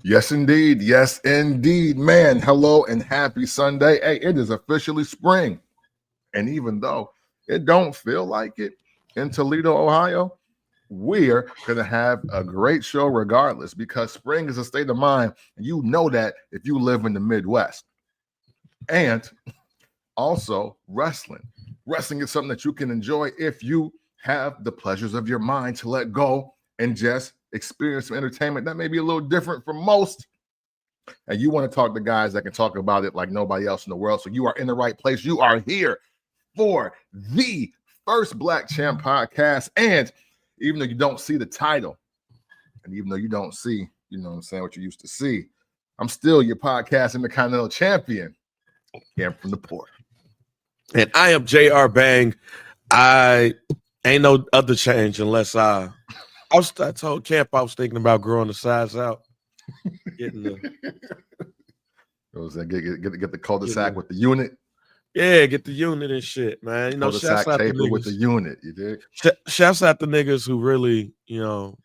Yes, indeed. Yes, indeed. Man, hello and happy Sunday. Hey, it is officially spring. And even though it don't feel like it in Toledo, Ohio, we're going to have a great show regardless because spring is a state of mind. And you know that if you live in the Midwest. And also wrestling. Wrestling is something that you can enjoy if you have the pleasures of your mind to let go and just experience some entertainment that may be a little different from most. And you want to talk to guys that can talk about it like nobody else in the world. So you are in the right place. You are here for the first Black Champ podcast. And even though you don't see the title, and even though you don't see, you know what I'm saying, what you used to see, I'm still your podcast Intercontinental Champion. Cam from the port. And I am JR Bang. I ain't no other change unless I told Camp I was thinking about growing the size out. Getting the get the cul-de-sac with the unit. Yeah, get the unit and shit, man. You know, shouts out the niggas with the unit. You dig? Shouts out the niggas who really, do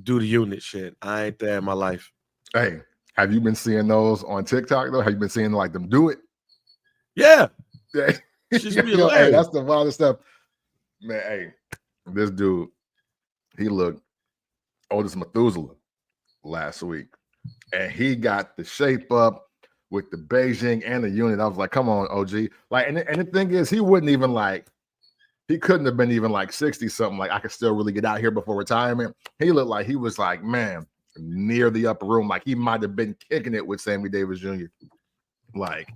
the unit shit. I ain't there in my life. Hey, have you been seeing those on TikTok though? Have you been seeing like them do it? Yeah. Yeah. Hey, that's the wildest stuff. Man, hey, this dude, he looked old as Methuselah last week. And he got the shape up with the Beijing and the unit. I was like, come on, OG. Like, and the thing is, he couldn't have been even like 60 something. Like, I could still really get out here before retirement. He looked like he was like, man, near the upper room. Like, he might have been kicking it with Sammy Davis Jr. Like,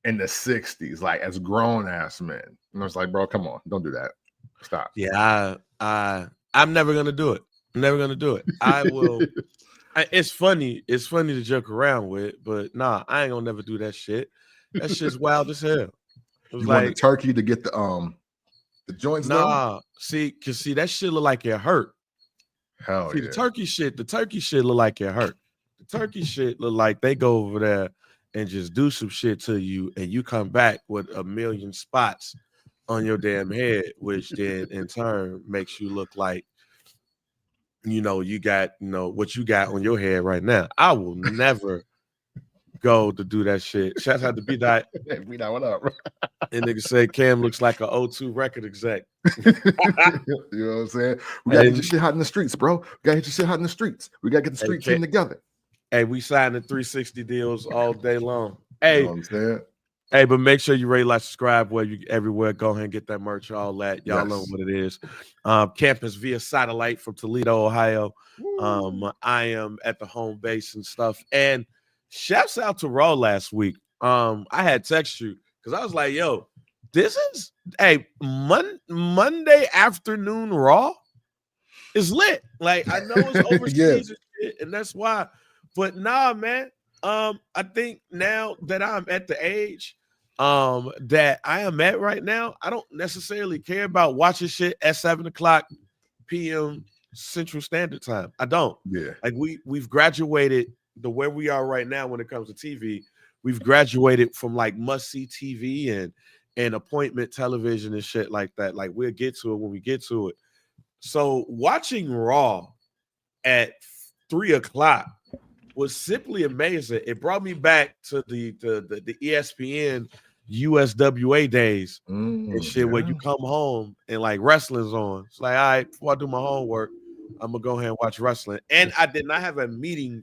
in the 60s, like as grown ass men. And I was like, bro, come on, don't do that. Stop. Yeah, I'm never gonna do it. I'm never gonna do it. I will. It's funny to joke around with, but nah, I ain't gonna never do that shit. That shit's wild as hell. You want the turkey to get the joints? Nah, see that shit look like it hurt. Hell see, yeah. The turkey shit look like it hurt. The turkey shit look like they go over there and just do some shit to you, and you come back with a million spots on your damn head, which then in turn makes you look like, you got, what you got on your head right now. I will never go to do that shit. Shout out to B-Dot. B-Dot, what up, bro? And nigga say Cam looks like an O2 record exec. You know what I'm saying? We gotta get your shit hot in the streets, bro. We gotta get your shit hot in the streets. We gotta get the street team together. Hey, we signing 360 deals all day long. Hey, you know what I'm saying? Hey, but make sure you rate, like, subscribe everywhere. Go ahead and get that merch, all that. Y'all know what it is. Campus via satellite from Toledo, Ohio. I am at the home base and stuff. And shouts out to Raw last week. I had text you because I was like, yo, this is Monday afternoon Raw is lit. Like, I know it's overseas and shit, and that's why. But nah, man. I think now that I'm at the age that I am at right now, I don't necessarily care about watching shit at 7:00 p.m. Central Standard Time. I don't. Yeah. Like we've graduated to where we are right now when it comes to TV. We've graduated from like must-see TV and appointment television and shit like that. Like we'll get to it when we get to it. So watching Raw at 3:00 was simply amazing. It brought me back to the ESPN USWA days and shit where you come home and like wrestling's on. It's like, all right, before I do my homework, I'm gonna go ahead and watch wrestling. And I did not have a meeting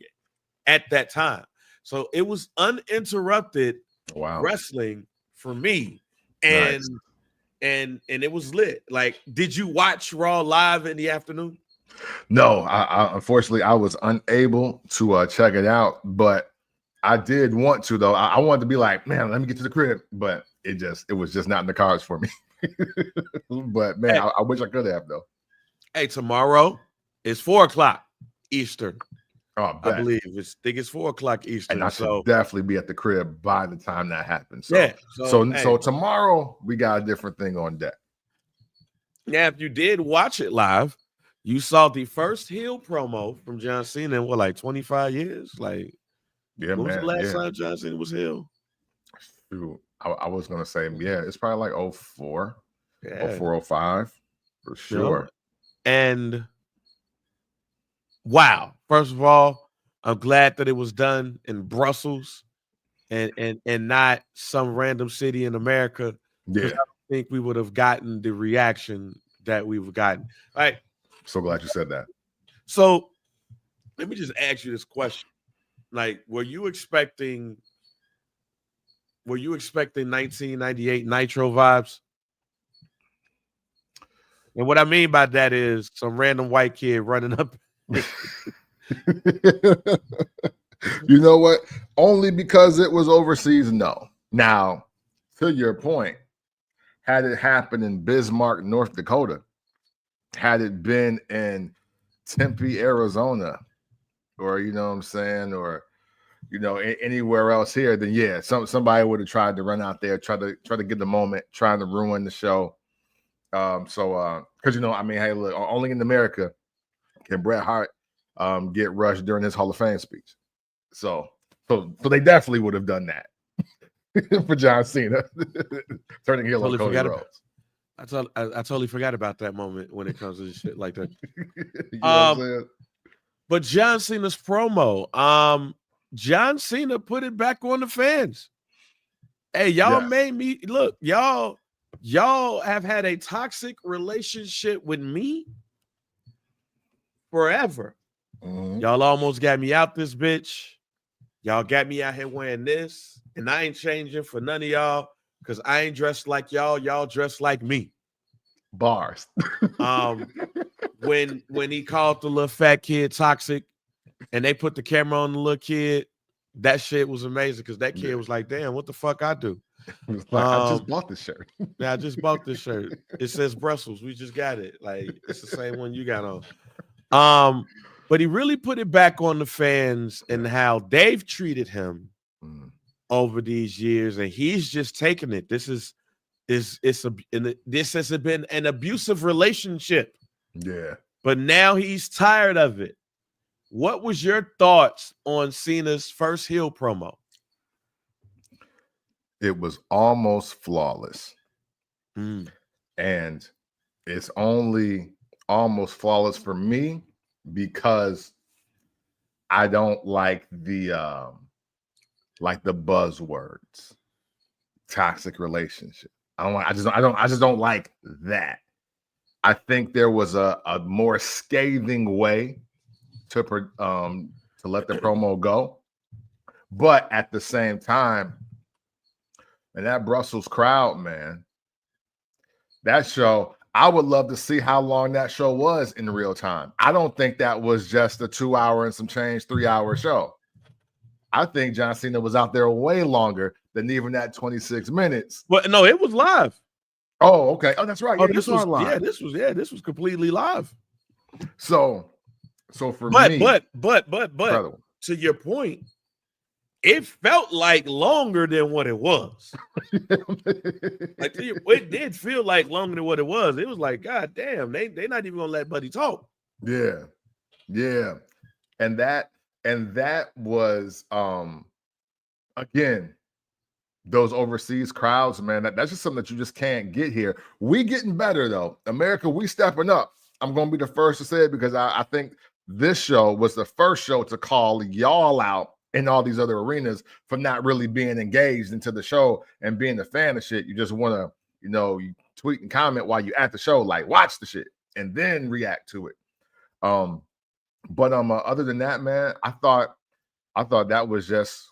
at that time. So it was uninterrupted wrestling for me. And nice. and it was lit. Like, did you watch Raw live in the afternoon? No, I unfortunately I was unable to check it out, but I did want to though. I wanted to be like, man, let me get to the crib, but it was just not in the cards for me. But man, I wish I could have though. Hey, tomorrow is 4:00 Eastern. Oh, I believe think it's 4:00 Eastern. And I should definitely be at the crib by the time that happens. So, yeah. So tomorrow we got a different thing on deck. Now, if you did watch it live, you saw the first heel promo from John Cena in like 25 years. Like, yeah, when was the last time John Cena was heel? Shoot, I was gonna say, it's probably like 04, 04, 05 for sure. And wow, first of all, I'm glad that it was done in Brussels and not some random city in America, because Yeah. I don't think we would have gotten the reaction that we've gotten. All right. So glad you said that. So let me just ask you this question. Like, were you expecting 1998 Nitro vibes? And what I mean by that is some random white kid running up. You know what? Only because it was overseas, no. Now, to your point, had it happened in Bismarck, North Dakota, had it been in Tempe, Arizona, or you know what I'm saying, or you know, anywhere else here, then yeah, somebody would have tried to run out there, try to get the moment, trying to ruin the show. Because you know, I mean, hey, look, only in America can Bret Hart get rushed during his Hall of Fame speech. So they definitely would have done that for John Cena turning heel on Cody Rhodes. I totally forgot about that moment when it comes to shit like that. You know what I'm saying? But John Cena's promo, John Cena put it back on the fans. Hey, y'all made me look, y'all have had a toxic relationship with me forever. Mm-hmm. Y'all almost got me out this bitch. Y'all got me out here wearing this, and I ain't changing for none of y'all because I ain't dressed like y'all. Y'all dressed like me. Bars. When he called the little fat kid toxic, and they put the camera on the little kid, that shit was amazing because that kid was like, "Damn, what the fuck I do?" Like, I just bought this shirt. Yeah, I just bought this shirt. It says Brussels. We just got it. Like, it's the same one you got on. But he really put it back on the fans and how they've treated him over these years, and he's just taken it. This has been an abusive relationship. Yeah. But now he's tired of it. What was your thoughts on Cena's first heel promo? It was almost flawless. And it's only almost flawless for me because I don't like the buzzwords. Toxic relationship. I just don't like that. I think there was a more scathing way to let the promo go. But at the same time, and that Brussels crowd, man, that show, I would love to see how long that show was in real time. I don't think that was just a 2 hour and some change, 3 hour show. I think John Cena was out there way longer than even that 26 minutes. Well, no, it was live. Oh, okay. Oh, that's right. Yeah, this was live. This was completely live. So for me, but to your point, it felt like longer than what it was. Like, it did feel like longer than what it was. It was like, God damn, they not even gonna let Buddy talk. Yeah. And that was again, those overseas crowds, man. That's just something that you just can't get here. We getting better though. America, we stepping up. I'm gonna be the first to say it because I think this show was the first show to call y'all out in all these other arenas for not really being engaged into the show and being a fan of shit. You just want to, you tweet and comment while you at the show, like watch the shit and then react to it. But other than that, man, I thought that was just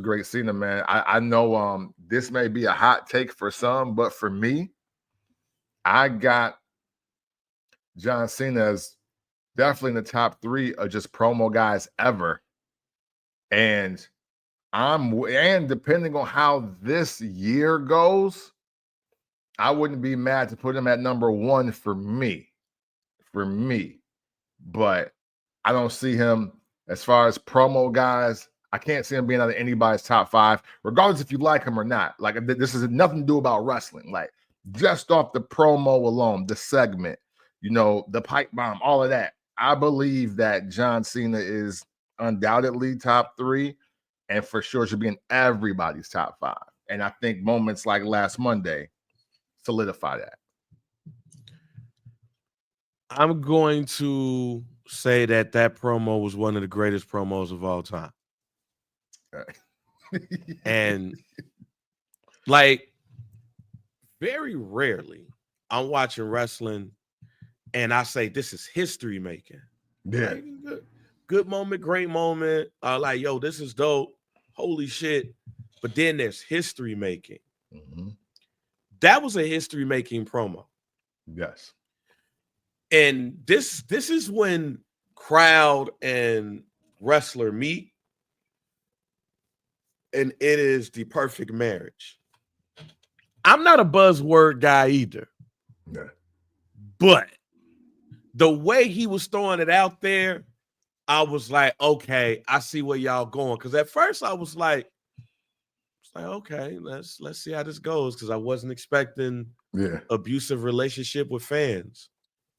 great Cena, man. I know this may be a hot take for some, but for me, I got John Cena as definitely in the top 3 of just promo guys ever. And depending on how this year goes, I wouldn't be mad to put him at number 1 for me. But I don't see him as far as promo guys. I can't see him being out of anybody's top 5, regardless if you like him or not. Like, this has nothing to do about wrestling. Like, just off the promo alone, the segment, the pipe bomb, all of that. I believe that John Cena is undoubtedly top 3 and for sure should be in everybody's top 5. And I think moments like last Monday solidify that. I'm going to say that promo was one of the greatest promos of all time. And like very rarely I'm watching wrestling and I say this is history making. Yeah. Like, good moment, great moment. Like, yo, this is dope. Holy shit. But then there's history making. Mm-hmm. That was a history making promo. Yes. And this is when crowd and wrestler meet. And it is the perfect marriage. I'm not a buzzword guy either. Yeah. But the way he was throwing it out there, I was like, okay, I see where y'all going. Because at first I was like, okay, let's see how this goes. Because I wasn't expecting abusive relationship with fans.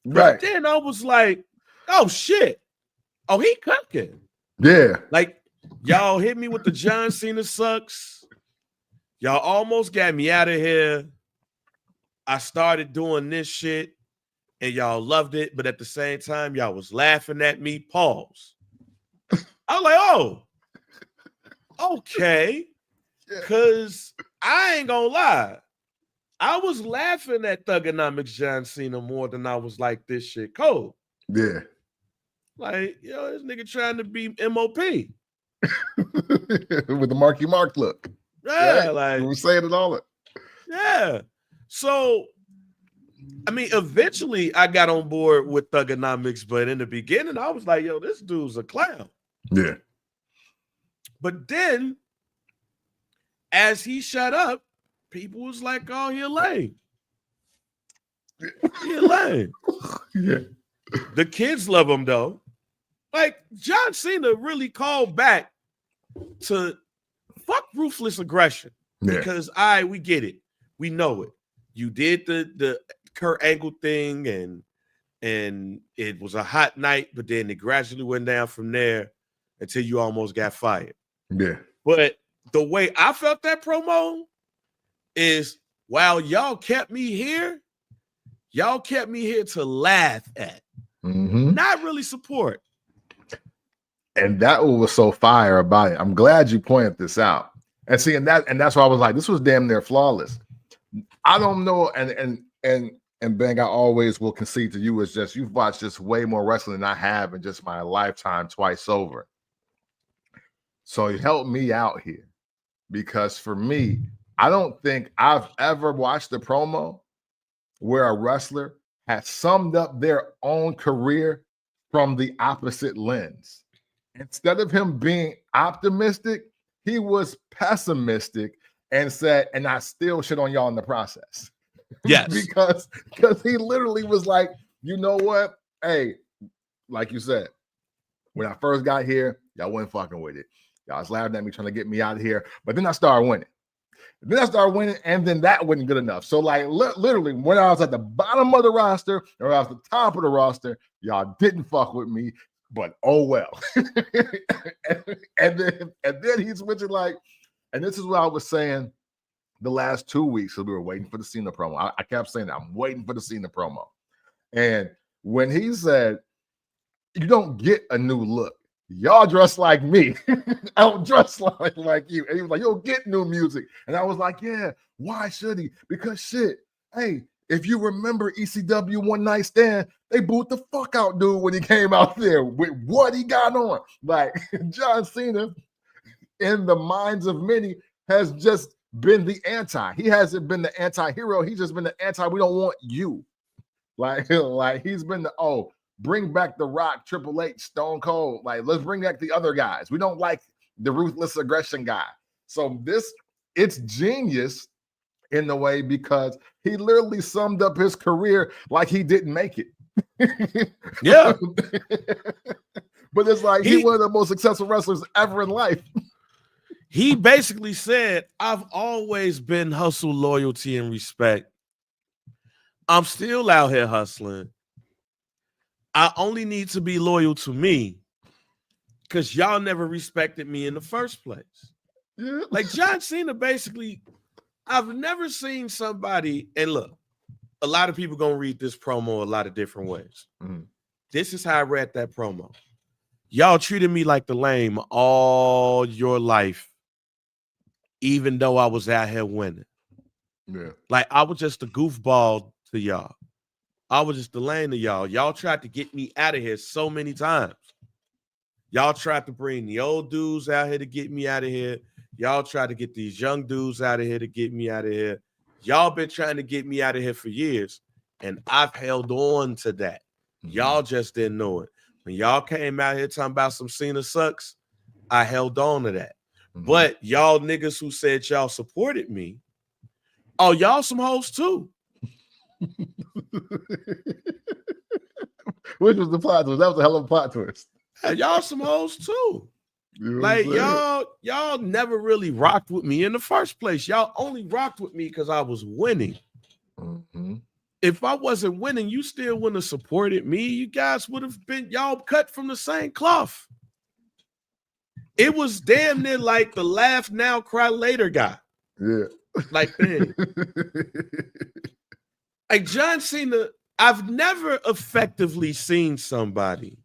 But then I was like, oh shit. Oh, he cooking. Yeah. Like, y'all hit me with the John Cena sucks. Y'all almost got me out of here. I started doing this shit and y'all loved it, but at the same time, y'all was laughing at me. Pause. I was like, oh, okay. Because I ain't gonna lie. I was laughing at Thugonomics John Cena more than I was like, this shit cold. Yeah. Like, yo, this nigga trying to be MOP. With the Marky Mark look. Yeah, right? like we were saying it all. Yeah. So, I mean, eventually I got on board with Thugonomics, but in the beginning, I was like, yo, this dude's a clown. Yeah. But then, as he shut up, people was like, oh, he a lame. He a lame. Yeah. The kids love him, though. Like, John Cena really called back to fuck ruthless aggression. Yeah. Because, we get it. We know it. You did the Kurt Angle thing, and it was a hot night, but then it gradually went down from there until you almost got fired. Yeah. But the way I felt that promo is, while y'all kept me here to laugh at, not really support. And that was so fire about it. I'm glad you pointed this out. And see, and that's why I was like, this was damn near flawless. I don't know, and Bang, I always will concede to you, is just you've watched just way more wrestling than I have in just my lifetime twice over. So you helped me out here, because for me, I don't think I've ever watched a promo where a wrestler has summed up their own career from the opposite lens. Instead of him being optimistic, he was pessimistic and said, and I still shit on y'all in the process. Yes. because he literally was like, you know what? Hey, like you said, when I first got here, y'all wasn't fucking with it. Y'all was laughing at me, trying to get me out of here. But then I started winning. And then that wasn't good enough. So, like, literally, when I was at the bottom of the roster or I was at the top of the roster, y'all didn't fuck with me. But oh well. and then he's switching, like, and this is what I was saying the last 2 weeks. So we were waiting for the Cena promo. I kept saying that I'm waiting for the Cena promo. And when he said, you don't get a new look, y'all dress like me. I don't dress like you. And he was like, you'll get new music. And I was like, yeah, why should he? Because shit, hey, if you remember ECW One Night Stand, they booed the fuck out dude when he came out there with what he got on. Like, John Cena, in the minds of many, has just been the anti. He hasn't been the anti-hero. He's just been the anti, we don't want you. Like he's been the, bring back The Rock, Triple H, Stone Cold. Like, let's bring back the other guys. We don't like the ruthless aggression guy. So it's genius in the way, because he literally summed up his career like he didn't make it. Yeah. But it's like he's one of the most successful wrestlers ever in life. He basically said, I've always been hustle, loyalty, and respect. I'm still out here hustling. I only need to be loyal to me because y'all never respected me in the first place. Yeah. Like, John Cena, basically, I've never seen somebody, and look, a lot of people gonna read this promo a lot of different ways. Mm-hmm. This is how I read that promo. Y'all treated me like the lame all your life, even though I was out here winning. Yeah. Like, I was just a goofball to y'all. I was just the lame to y'all. Y'all tried to get me out of here so many times. Y'all tried to bring the old dudes out here to get me out of here. Y'all tried to get these young dudes out of here to get me out of here. Y'all been trying to get me out of here for years, and I've held on to that. Y'all just didn't know it. When y'all came out here talking about some Cena sucks, I held on to that. But y'all niggas who said y'all supported me, oh, y'all some hoes too. Which was the plot twist? That was a hell of a plot twist. Y'all some hoes too. You know like y'all never really rocked with me in the first place. Y'all only rocked with me because I was winning. If I wasn't winning, you still wouldn't have supported me. You guys would have been y'all cut from the same cloth. It was damn near like the laugh now, cry later guy. Yeah. Like thing. Like John Cena, I've never effectively seen somebody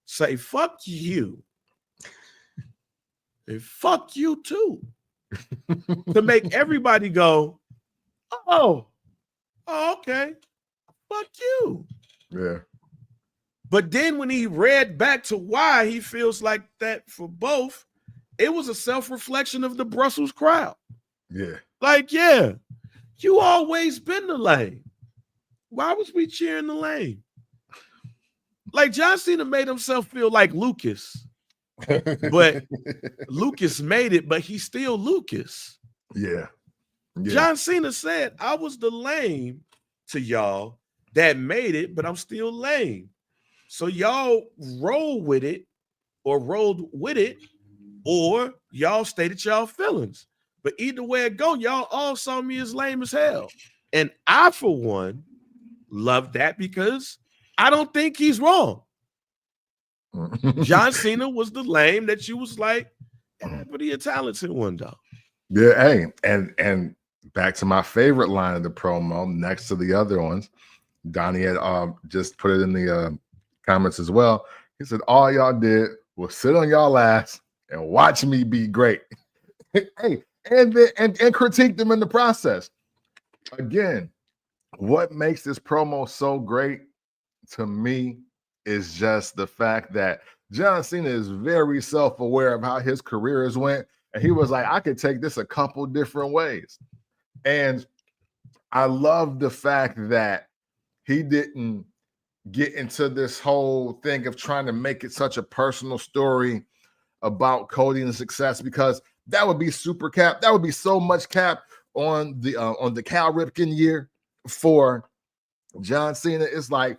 say, fuck you. And fuck you too. To make everybody go, oh, okay. Fuck you. Yeah. But then when he read back to why he feels like that for both, it was a self-reflection of the Brussels crowd. Yeah. Like, yeah, you always been the lame. Why was we cheering the lame? Like John Cena made himself feel like Lucas. But Lucas made it, but he's still Lucas. Yeah. John Cena said, I was the lame to y'all that made it, but I'm still lame. So y'all roll with it or rolled with it, or y'all stated y'all feelings. But either way it go, y'all all saw me as lame as hell. And I, for one, love that because I don't think he's wrong. John Cena was the lame that you was like, but he a talented one, though. Yeah, hey, and back to my favorite line of the promo next to the other ones. Donnie had just put it in the comments as well. He said, all y'all did was sit on y'all ass and watch me be great. Hey, and critique them in the process. Again, what makes this promo so great to me is just the fact that John Cena is very self-aware of how his career has went. And he was like, I could take this a couple different ways. And I love the fact that he didn't get into this whole thing of trying to make it such a personal story about Cody and success, because that would be super cap. That would be so much cap on the Cal Ripken year for John Cena. It's like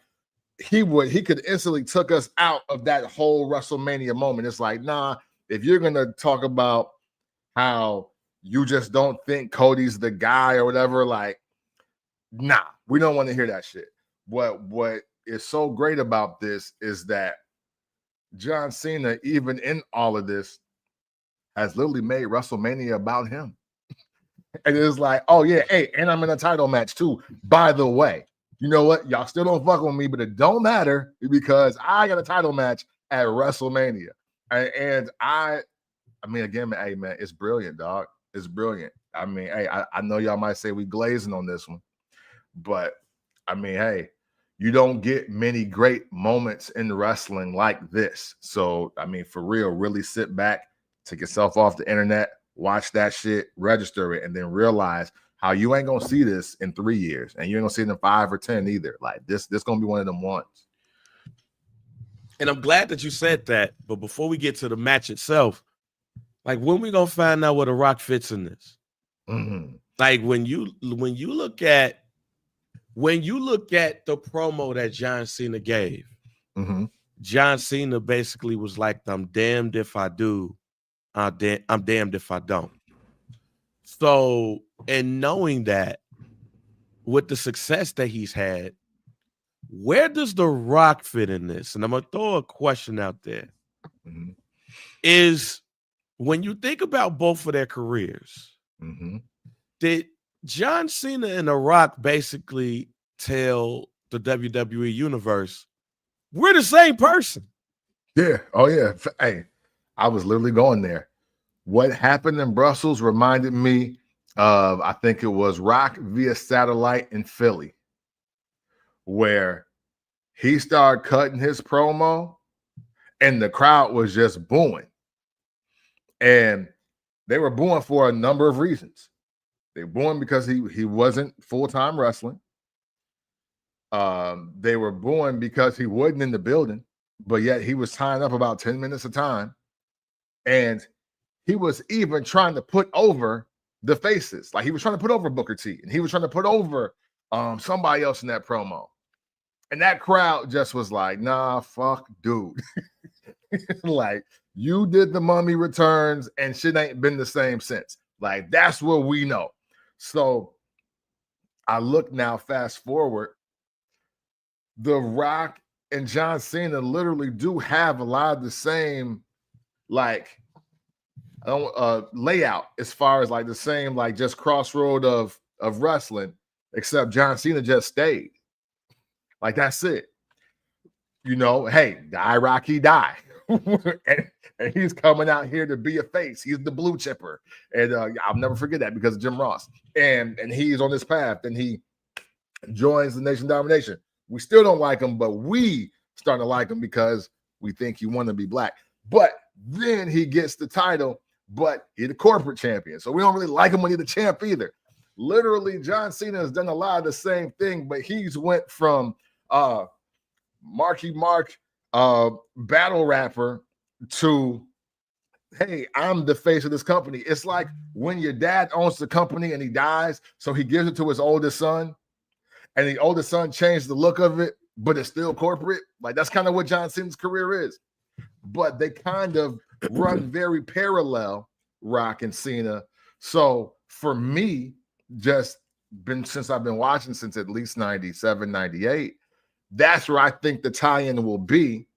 he could instantly took us out of that whole WrestleMania moment. It's like, nah, if you're gonna talk about how you just don't think Cody's the guy or whatever, like, nah, we don't want to hear that shit. What is so great about this is that John Cena, even in all of this, has literally made WrestleMania about him. And it's like, oh yeah, hey, and I'm in a title match too, by the way. You know what? Y'all still don't fuck with me, but it don't matter because I got a title match at WrestleMania. And I mean, again, hey, man, it's brilliant, dog. It's brilliant. I mean, hey, I know y'all might say we glazing on this one, but I mean, hey, you don't get many great moments in wrestling like this. So, I mean, for real, really sit back, take yourself off the internet, watch that shit, register it, and then realize how you ain't gonna see this in 3 years, and you ain't gonna see it in 5 or 10 either. Like this gonna be one of them ones. And I'm glad that you said that. But before we get to the match itself, like when we gonna find out where The Rock fits in this? Like when you look at the promo that John Cena gave, John Cena basically was like, I'm damned if I do, I'm damned if I don't. So, and knowing that with the success that he's had, where does The Rock fit in this? And I'm going to throw a question out there. Is when you think about both of their careers, did John Cena and The Rock basically tell the WWE universe, We're the same person. Yeah. Oh, yeah. Hey, I was literally going there. What happened in Brussels reminded me of, I think it was Rock via satellite in Philly, where he started cutting his promo and the crowd was just booing. And they were booing for a number of reasons. They were booing because he wasn't full-time wrestling. They were booing because he wasn't in the building, but yet he was tying up about 10 minutes a time. And he was even trying to put over the faces. Like he was trying to put over Booker T, and he was trying to put over somebody else in that promo. And that crowd just was like, nah, fuck, dude. Like, you did the Mummy Returns and shit ain't been the same since. Like, that's what we know. So I look now, fast forward, The Rock and John Cena literally do have a lot of the same, like, layout as far as like the same, like just crossroad of wrestling, except John Cena just stayed. Like, that's it. You know, hey, die Rocky, die. and he's coming out here to be a face. He's the blue chipper. And I'll never forget that because of Jim Ross. And he's on this path and he joins the Nation Domination. We still don't like him, but we starting to like him because we think he want to be black. But then he gets the title, but he's the corporate champion. So we don't really like him when he's the champ either. Literally, John Cena has done a lot of the same thing, but he's went from Marky Mark battle rapper to, hey, I'm the face of this company. It's like when your dad owns the company and he dies, so he gives it to his oldest son, and the oldest son changed the look of it, but it's still corporate. Like, that's kind of what John Cena's career is. But they kind of run very parallel, Rock and Cena. So for me, just been since I've been watching since at least 97, 98, that's where I think the tie-in will be.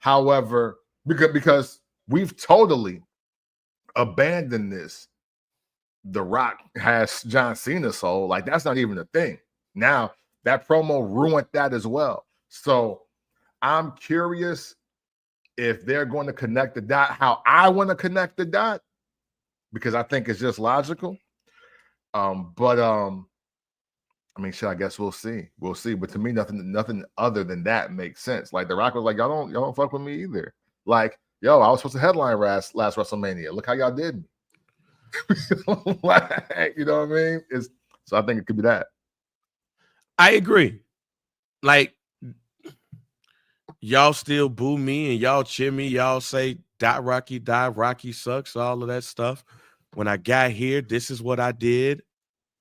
However, because we've totally abandoned this, The Rock has John Cena's soul. Like, that's not even a thing. Now, that promo ruined that as well. So I'm curious if they're going to connect the dot how I want to connect the dot, because I think it's just logical. But I mean, shit, I guess we'll see. We'll see. But to me, nothing other than that makes sense. Like, The Rock was like, y'all don't fuck with me either. Like, yo, I was supposed to headline last WrestleMania. Look how y'all did me. Like, you know what I mean? So I think it could be that. I agree. Like, y'all still boo me and y'all cheer me. Y'all say, die Rocky sucks, all of that stuff. When I got here, this is what I did.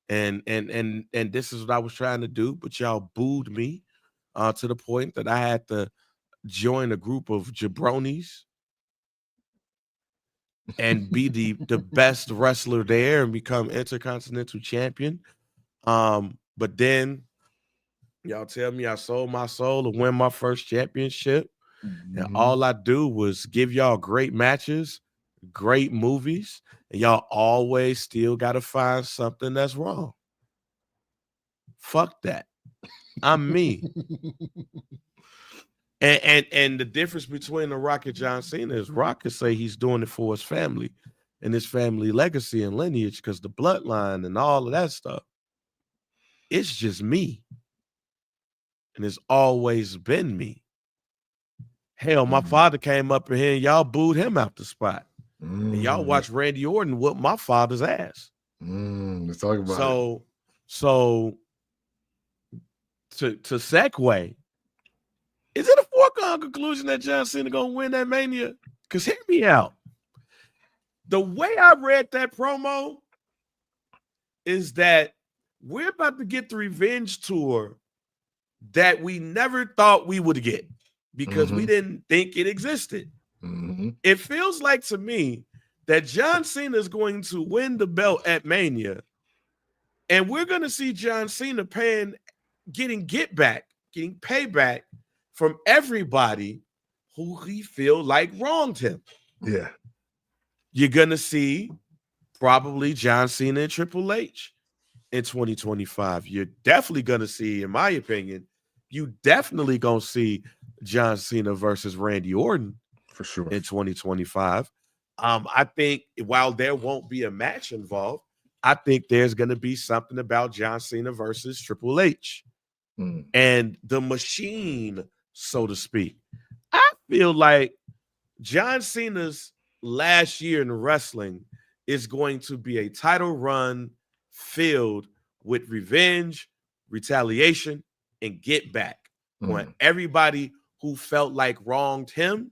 And this is what I was trying to do, but y'all booed me to the point that I had to join a group of jabronis and be the best wrestler there and become Intercontinental Champion. But then y'all tell me I sold my soul to win my first championship. Mm-hmm. And all I do was give y'all great matches, great movies, and y'all always still got to find something that's wrong. Fuck that. I'm me. And the difference between The Rock and John Cena is Rock can say he's doing it for his family and his family legacy and lineage because the bloodline and all of that stuff. It's just me. And it's always been me. Hell, my father came up in here and y'all booed him out the spot. And y'all watched Randy Orton whoop my father's ass. Let's talk about it. So to segue, is it a foregone conclusion that John Cena gonna win that Mania? Because hear me out. The way I read that promo is that we're about to get the revenge tour that we never thought we would get because we didn't think it existed. It feels like to me that John Cena is going to win the belt at Mania, and we're going to see John Cena getting payback from everybody who he feel like wronged him. Yeah. You're going to see probably John Cena and Triple H in 2025. You're definitely going to see, in my opinion, you definitely going to see John Cena versus Randy Orton For sure. in 2025. I think while there won't be a match involved, I think there's going to be something about John Cena versus Triple H and the machine, so to speak. I feel like John Cena's last year in wrestling is going to be a title run filled with revenge, retaliation, and get back on everybody who felt like wronged him,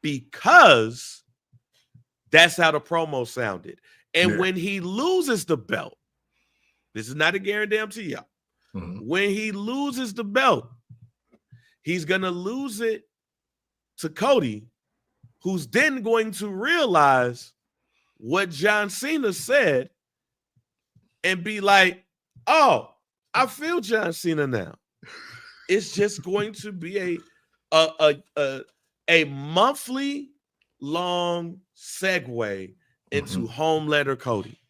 because that's how the promo sounded. And when he loses the belt, this is not a guarantee to y'all. When he loses the belt, he's going to lose it to Cody, who's then going to realize what John Cena said and be like, oh, I feel John Cena now. It's just going to be a monthly long segue into Homelander Cody.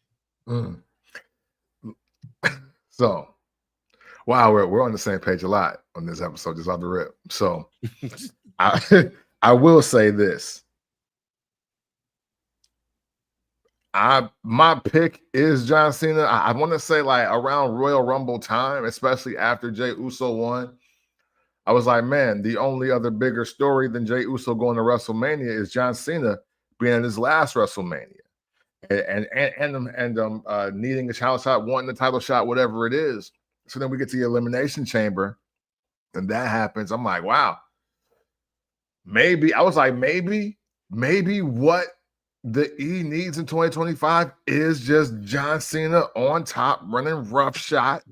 So, wow, we're on the same page a lot on this episode, just off the rip. So, I will say this. My pick is John Cena. I want to say like around Royal Rumble time, especially after Jey Uso won. I was like, man, the only other bigger story than Jey Uso going to WrestleMania is John Cena being in his last WrestleMania and needing a title shot, wanting the title shot, whatever it is. So then we get to the Elimination Chamber, and that happens. I'm like, wow, maybe what the E needs in 2025 is just John Cena on top, running roughshod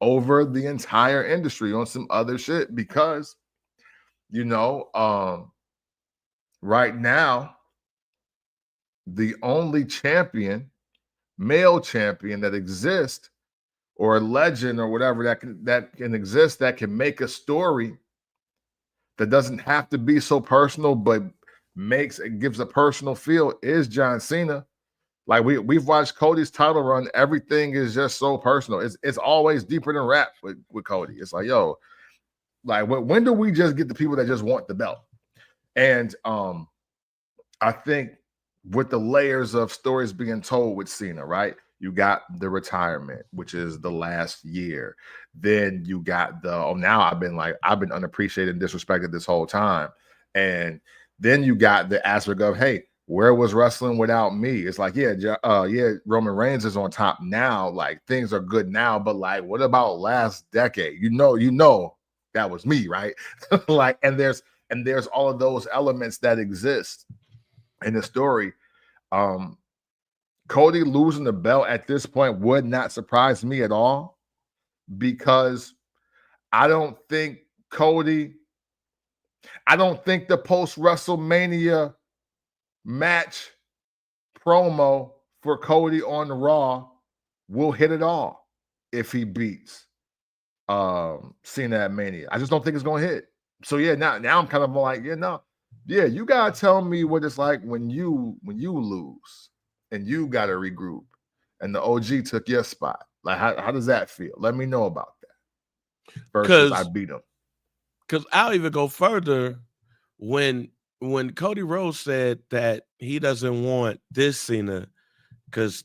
over the entire industry on some other shit, because right now the only male champion that exists, or a legend or whatever that can exist, that can make a story that doesn't have to be so personal but gives a personal feel, is John Cena. Like we've watched Cody's title run, everything is just so personal. It's always deeper than rap with Cody. It's like, yo, like when do we just get the people that just want the belt? And I think with the layers of stories being told with Cena, right? You got the retirement, which is the last year. Then you got now I've been unappreciated and disrespected this whole time. And then you got the aspect of, hey, where was wrestling without me? It's like, Roman Reigns is on top now. Like, things are good now, but like, what about last decade? You know, that was me, right? Like, and there's all of those elements that exist in the story. Cody losing the belt at this point would not surprise me at all, because I don't think the post WrestleMania match promo for Cody on the Raw will hit it all if he beats Cena at Mania. I just don't think it's gonna hit. So now I'm kind of like, you gotta tell me what it's like when you lose and you gotta regroup and the OG took your spot. Like, how does that feel? Let me know about that. Versus I beat him. Because I'll even go further. When Cody Rhodes said that he doesn't want this Cena, because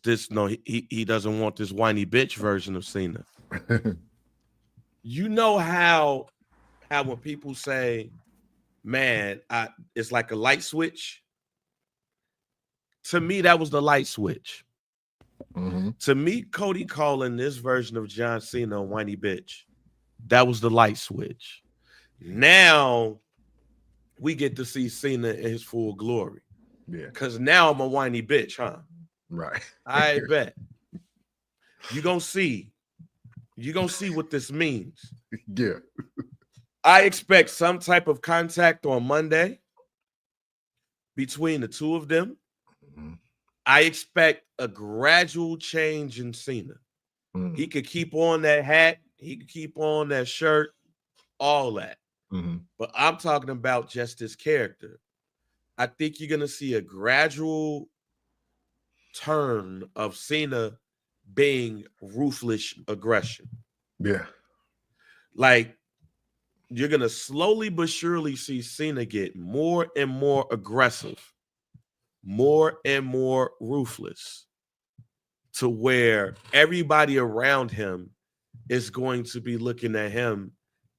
he doesn't want this whiny bitch version of Cena. You know how when people say, man, it's like a light switch. To me, that was the light switch. To me, Cody calling this version of John Cena a whiny bitch, that was the light switch. Now we get to see Cena in his full glory. Yeah. Because now I'm a whiny bitch, huh? Right. I bet. You're going to see what this means. Yeah. I expect some type of contact on Monday between the two of them. I expect a gradual change in Cena. He could keep on that hat. He could keep on that shirt, all that. But I'm talking about just his character. I think you're going to see a gradual turn of Cena being ruthless aggression. Yeah. Like, you're gonna slowly but surely see Cena get more and more aggressive, more and more ruthless, to where everybody around him is going to be looking at him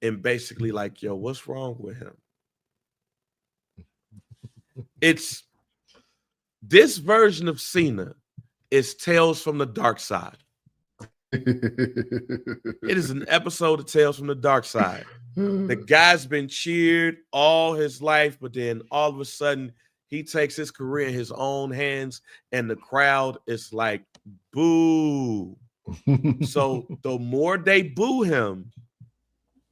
and basically like, yo, what's wrong with him? It's this version of Cena is Tales from the Dark Side. It is an episode of Tales from the Dark Side. The guy's been cheered all his life, but then all of a sudden he takes his career in his own hands and the crowd is like, boo. So the more they boo him,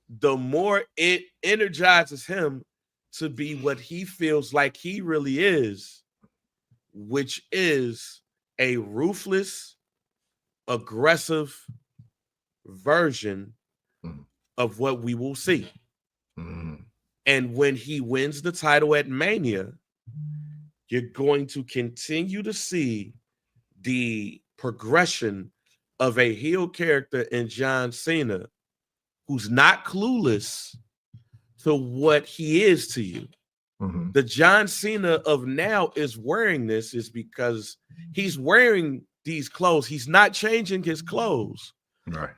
the more it energizes him to be what he feels like he really is, which is a ruthless, aggressive version of what we will see. And when he wins the title at Mania, you're going to continue to see the progression of a heel character in John Cena who's not clueless to what he is to you. The John Cena of now is wearing this is because he's wearing these clothes. He's not changing his clothes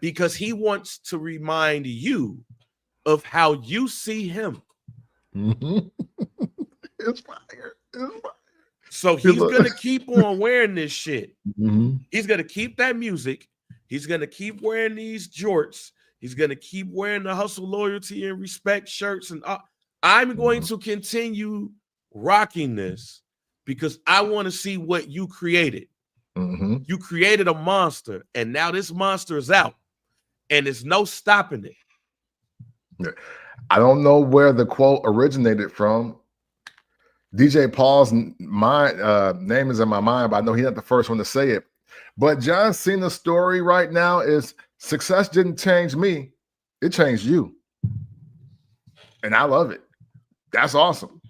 because he wants to remind you of how you see him. It's fire. It's fire. So he's going to keep on wearing this shit. He's going to keep that music. He's going to keep wearing these jorts. He's going to keep wearing the hustle, loyalty, and respect shirts. And I'm going to continue rocking this because I want to see what you created. You created a monster, and now this monster is out, and there's no stopping it. I don't know where the quote originated from. DJ Paul's name is in my mind, but I know he's not the first one to say it. But John Cena's story right now is success didn't change me. It changed you. And I love it. That's awesome.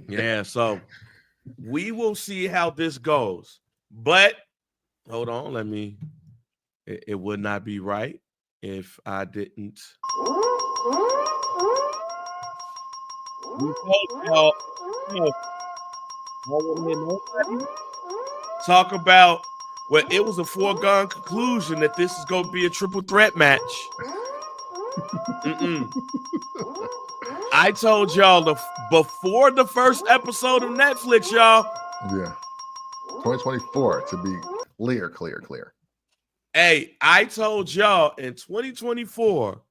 Yeah, so we will see how this goes. But hold on, it would not be right if I didn't. We told y'all, talk about, well, it was a foregone conclusion that this is going to be a triple threat match. I told y'all before the first episode of Netflix, y'all. Yeah. 2024 to be clear. Hey, I told y'all in 2024,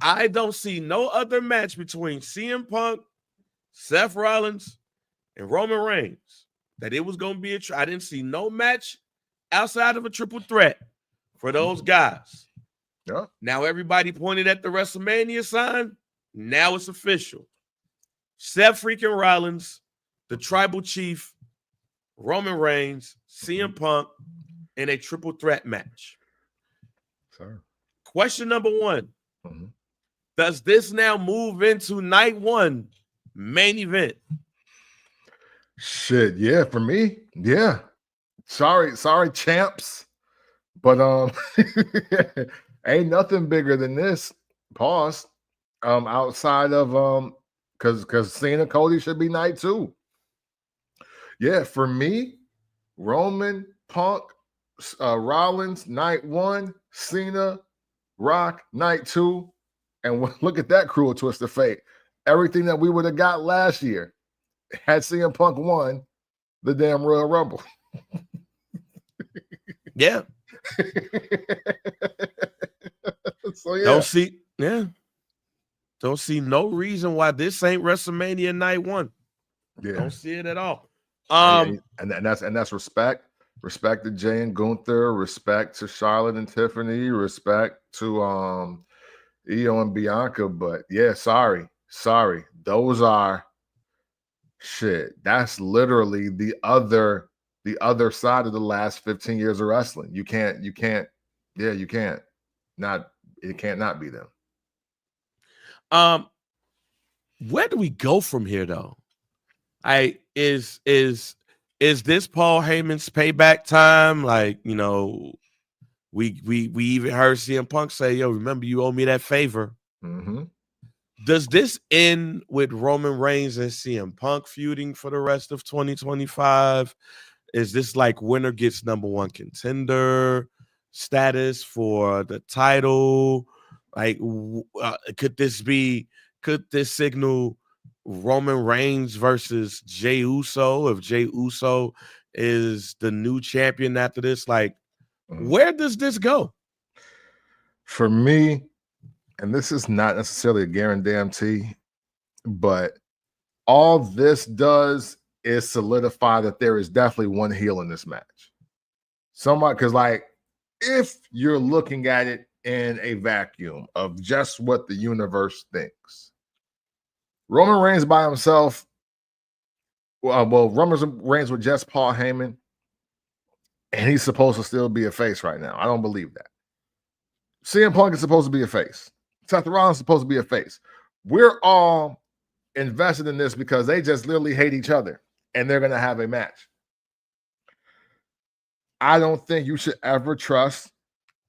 I don't see no other match between CM Punk, Seth Rollins, and Roman Reigns that it was going to be I didn't see no match outside of a triple threat for those guys. Yeah. Now everybody pointed at the WrestleMania sign. Now it's official. Seth freaking Rollins, the Tribal Chief, Roman Reigns, CM Punk, in a triple threat match. Sir. Question number one. Does this now move into night one main event? Shit, yeah, for me, yeah. Sorry, champs. But ain't nothing bigger than this. Pause. Outside of because Cena Cody should be night two. Yeah, for me, Roman, Punk, Rollins, night one, Cena, Rock, night two. And look at that cruel twist of fate. Everything that we would have got last year had CM Punk won the damn Royal Rumble. Yeah. So yeah. Don't see no reason why this ain't WrestleMania night one. Yeah. Don't see it at all. And that's respect. Respect to Jay and Gunther, respect to Charlotte and Tiffany, respect to Io and Bianca. But yeah, sorry. Those are shit. That's literally the other side of the last 15 years of wrestling. You can't. You can't not be them. Where do we go from here though? Is this Paul Heyman's payback time? Like, We even heard CM Punk say, "Yo, remember you owe me that favor." Mm-hmm. Does this end with Roman Reigns and CM Punk feuding for the rest of 2025? Is this like winner gets number one contender status for the title? Like, could this signal Roman Reigns versus Jey Uso if Jey Uso is the new champion after this? Like, where does this go? For me, and this is not necessarily a guarantee, but all this does is solidify that there is definitely one heel in this match. Somebody, because like, if you're looking at it in a vacuum of just what the universe thinks, Roman Reigns by himself, Roman Reigns with just Paul Heyman, and he's supposed to still be a face right now. I don't believe that. CM Punk is supposed to be a face. Seth Rollins is supposed to be a face. We're all invested in this because they just literally hate each other and they're going to have a match. I don't think you should ever trust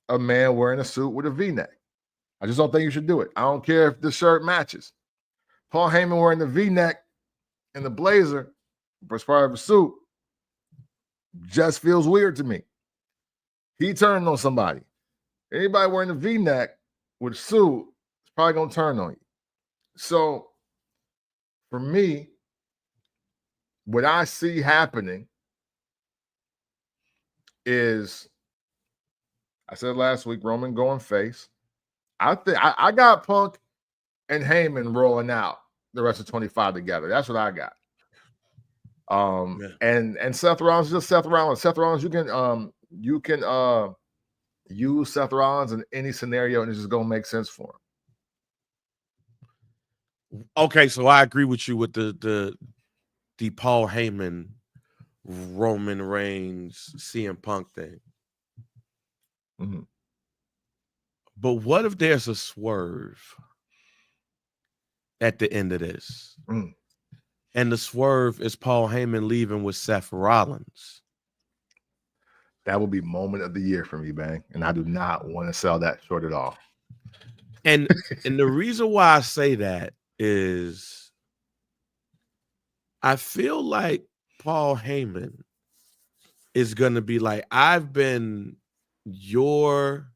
a man wearing a suit with a V-neck. I just don't think you should do it. I don't care if the shirt matches. Paul Heyman wearing the V-neck and the blazer as part of a suit just feels weird to me. He turned on somebody. Anybody wearing a V-neck with a suit is probably going to turn on you. So for me, what I see happening is, I said last week, Roman going face. I think I got Punk and Heyman rolling out the rest of 25 together. That's what I got. And Seth Rollins is just Seth Rollins. Seth Rollins, you can use Seth Rollins in any scenario, and it's just gonna make sense for him. Okay, so I agree with you with the Paul Heyman, Roman Reigns, CM Punk thing. Mm-hmm. But what if there's a swerve at the end of this? And the swerve is Paul Heyman leaving with Seth Rollins. That will be moment of the year for me, Bang. And I do not want to sell that short at all. And the reason why I say that is I feel like Paul Heyman is going to be like, I've been your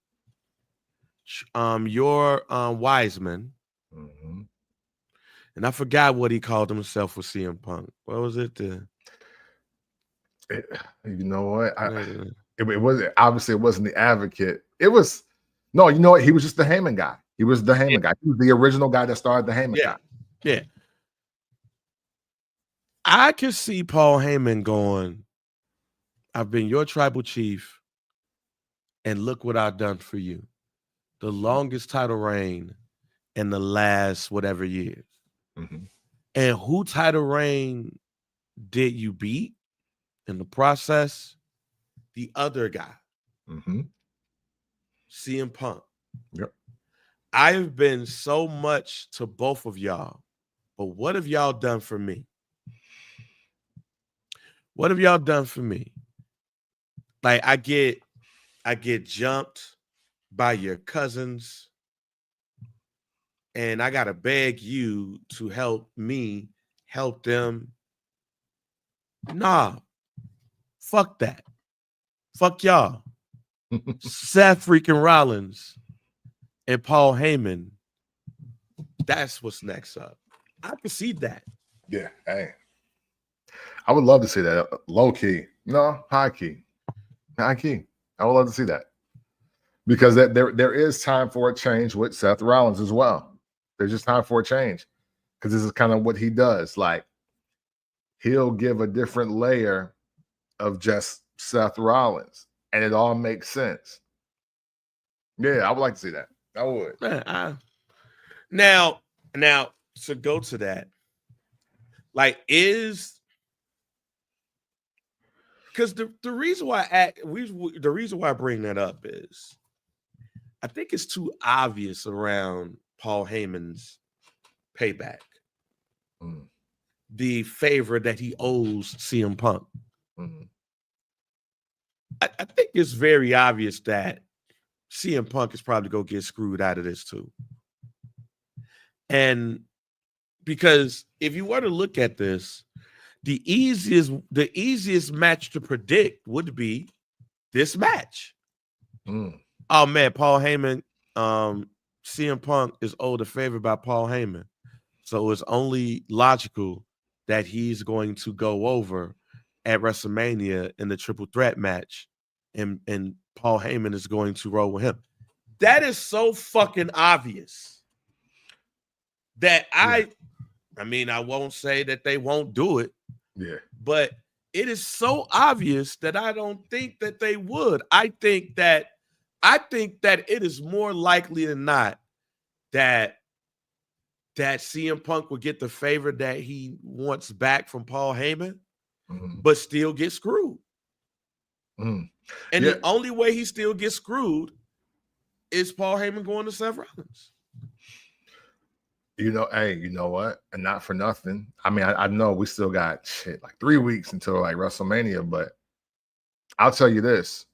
wise man. Mm-hmm. And I forgot what he called himself with CM Punk. What was it? You know what? It wasn't, obviously it wasn't the advocate. It was, no, you know what? He was just the Heyman guy. He was the Heyman guy. He was the original guy that started the Heyman guy. Yeah. I could see Paul Heyman going, I've been your tribal chief, and look what I've done for you. The longest title reign in the last whatever years. Mm-hmm. And who title reign did you beat in the process? The other guy. Mm-hmm. CM Punk. Yep. I've been so much to both of y'all, but what have y'all done for me? What have y'all done for me? Like I get jumped by your cousins, and I gotta beg you to help me help them. Nah, fuck that. Fuck y'all. Seth freaking Rollins and Paul Heyman. That's what's next up. I can see that. Yeah, hey. I would love to see that. Low key. No, high key. High key. I would love to see that. Because there is time for a change with Seth Rollins as well. There's just time for a change. Because this is kind of what he does. Like, he'll give a different layer of just Seth Rollins. And it all makes sense. Yeah, I would like to see that. I would. Now, to go to that, like, because the reason why I bring that up is I think it's too obvious around Paul Heyman's payback. The favor that he owes CM Punk. Mm-hmm. I think it's very obvious that CM Punk is probably going to get screwed out of this too. And because if you were to look at this, the easiest match to predict would be this match. Oh man, Paul Heyman, CM Punk is older favored by Paul Heyman. So it's only logical that he's going to go over at WrestleMania in the triple threat match, and Paul Heyman is going to roll with him. That is so fucking obvious that I mean, I won't say that they won't do it. Yeah. But it is so obvious that I don't think that they would. I think that it is more likely than not that CM Punk will get the favor that he wants back from Paul Heyman, but still get screwed. And the only way he still gets screwed is Paul Heyman going to Seth Rollins. You know, hey, you know what? And not for nothing. I mean, I know we still got like 3 weeks until like WrestleMania, but I'll tell you this,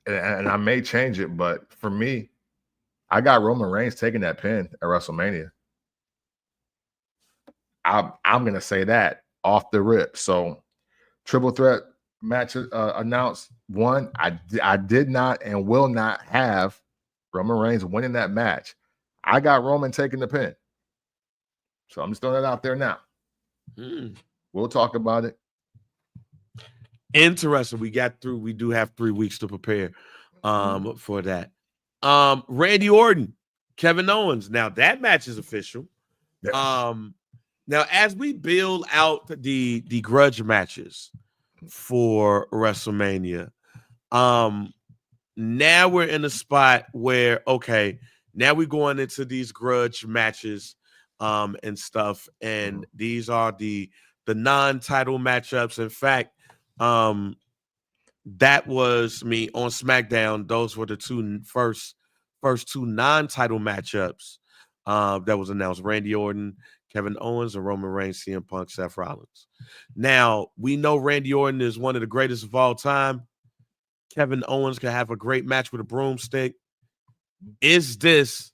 and I may change it, but for me, I got Roman Reigns taking that pin at WrestleMania. I'm gonna say that off the rip. So, triple threat match announced. One, I did not and will not have Roman Reigns winning that match. I got Roman taking the pin. So I'm just throwing that out there now. We'll talk about it. Interesting. We do have 3 weeks to prepare for that. Randy Orton, Kevin Owens. Now that match is official. Yes. Now as we build out the grudge matches for WrestleMania, now we're in a spot where now we're going into these grudge matches and stuff, and these are the non-title matchups. In fact, that was me on SmackDown. Those were the first two non-title matchups that was announced: Randy Orton, Kevin Owens, and Roman Reigns, CM Punk, Seth Rollins. Now we know Randy Orton is one of the greatest of all time. Kevin Owens can have a great match with a broomstick. Is this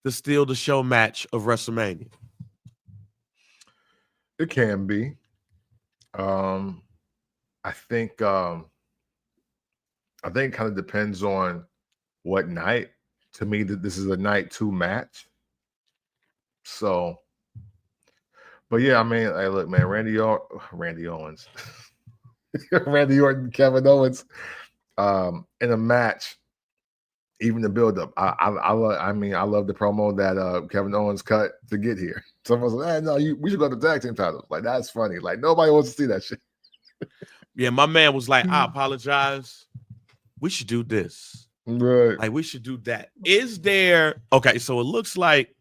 the steal the show match of WrestleMania? It can be. I think it kind of depends on what night. To me, this is a night 2 match. So, but yeah, I mean, hey, look, man, Randy Owens, Randy Orton, Kevin Owens, in a match. Even the build-up, I love the promo that Kevin Owens cut to get here. Someone said, "No, we should go to tag team titles." Like, that's funny. Like, nobody wants to see that shit. Yeah, my man was like, "I apologize. We should do this. Right? Like, we should do that." Is there okay? So it looks like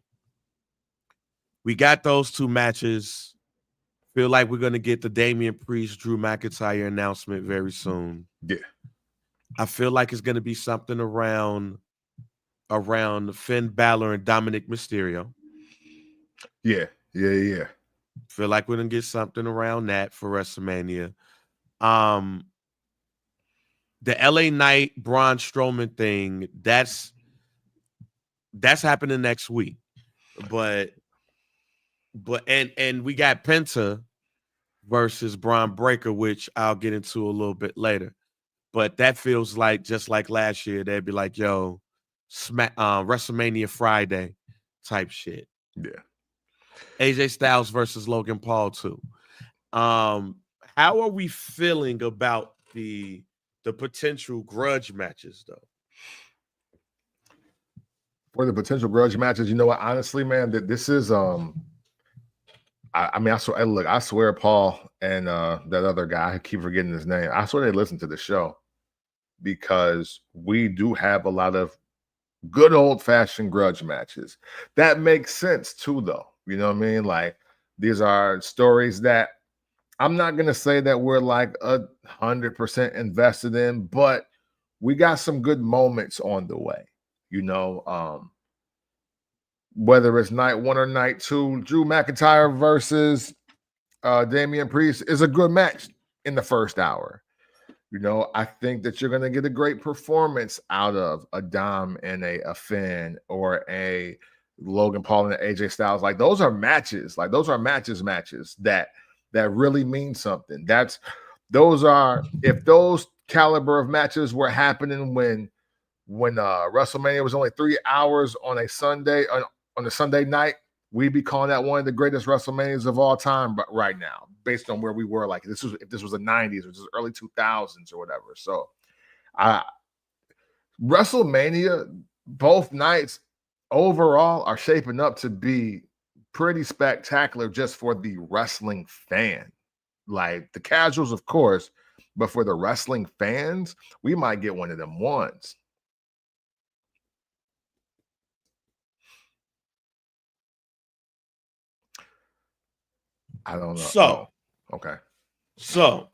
we got those 2 matches. Feel like we're gonna get the Damian Priest, Drew McIntyre announcement very soon. Yeah. I feel like it's going to be something around Finn Balor and Dominic Mysterio. Yeah. Feel like we're going to get something around that for WrestleMania. The LA Knight Braun Strowman thing, that's happening next week. But we got Penta versus Braun Breaker, which I'll get into a little bit later. But that feels like just like last year, they'd be like, "Yo, WrestleMania Friday type shit." Yeah. AJ Styles versus Logan Paul too. How are we feeling about the potential grudge matches though? For the potential grudge matches, you know what? Honestly, man, that this is I swear Paul and that other guy, I keep forgetting his name. I swear they listen to the show, because we do have a lot of good old-fashioned grudge matches. That makes sense too, though. You know what I mean? Like, these are stories that I'm not gonna say that we're like 100% invested in, but we got some good moments on the way. You know, whether it's night 1 or night 2, Drew McIntyre versus Damian Priest is a good match in the first hour. I think that you're going to get a great performance out of a Dom and a Finn or a Logan Paul and AJ Styles. Like those are matches. Like those are matches that really mean something. If those caliber of matches were happening when WrestleMania was only 3 hours on a Sunday night, we'd be calling that one of the greatest WrestleManias of all time. But right now, based on where we were, like if this was the 90s or just early 2000s or whatever. So, WrestleMania, both nights overall are shaping up to be pretty spectacular just for the wrestling fan. Like the casuals, of course, but for the wrestling fans, we might get one of them ones. I don't know. So, okay. So,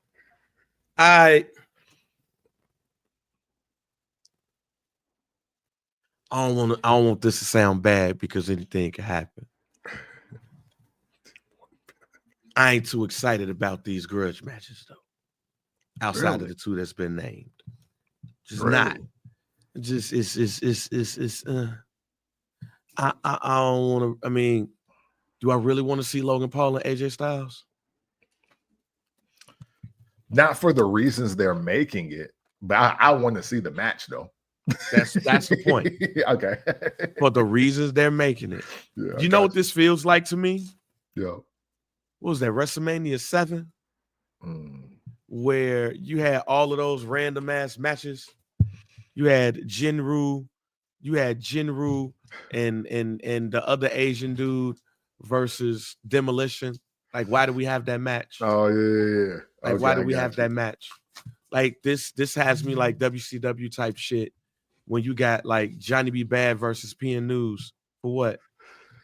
I don't want this to sound bad because anything can happen. I ain't too excited about these grudge matches though. Outside of the two that's been named, just not. Just it's. I don't want to. I mean, do I really want to see Logan Paul and AJ Styles? Not for the reasons they're making it, but I want to see the match though. That's the point. Okay. For the reasons they're making it. Yeah, you know what this feels like to me? Yeah. What was that? WrestleMania 7? Where you had all of those random ass matches. You had Jinru and the other Asian dude versus Demolition. Like, why do we have that match? Oh yeah. Like, okay, why do we have that match? Like this has me like WCW type shit when you got like Johnny B. Bad versus PN News for what?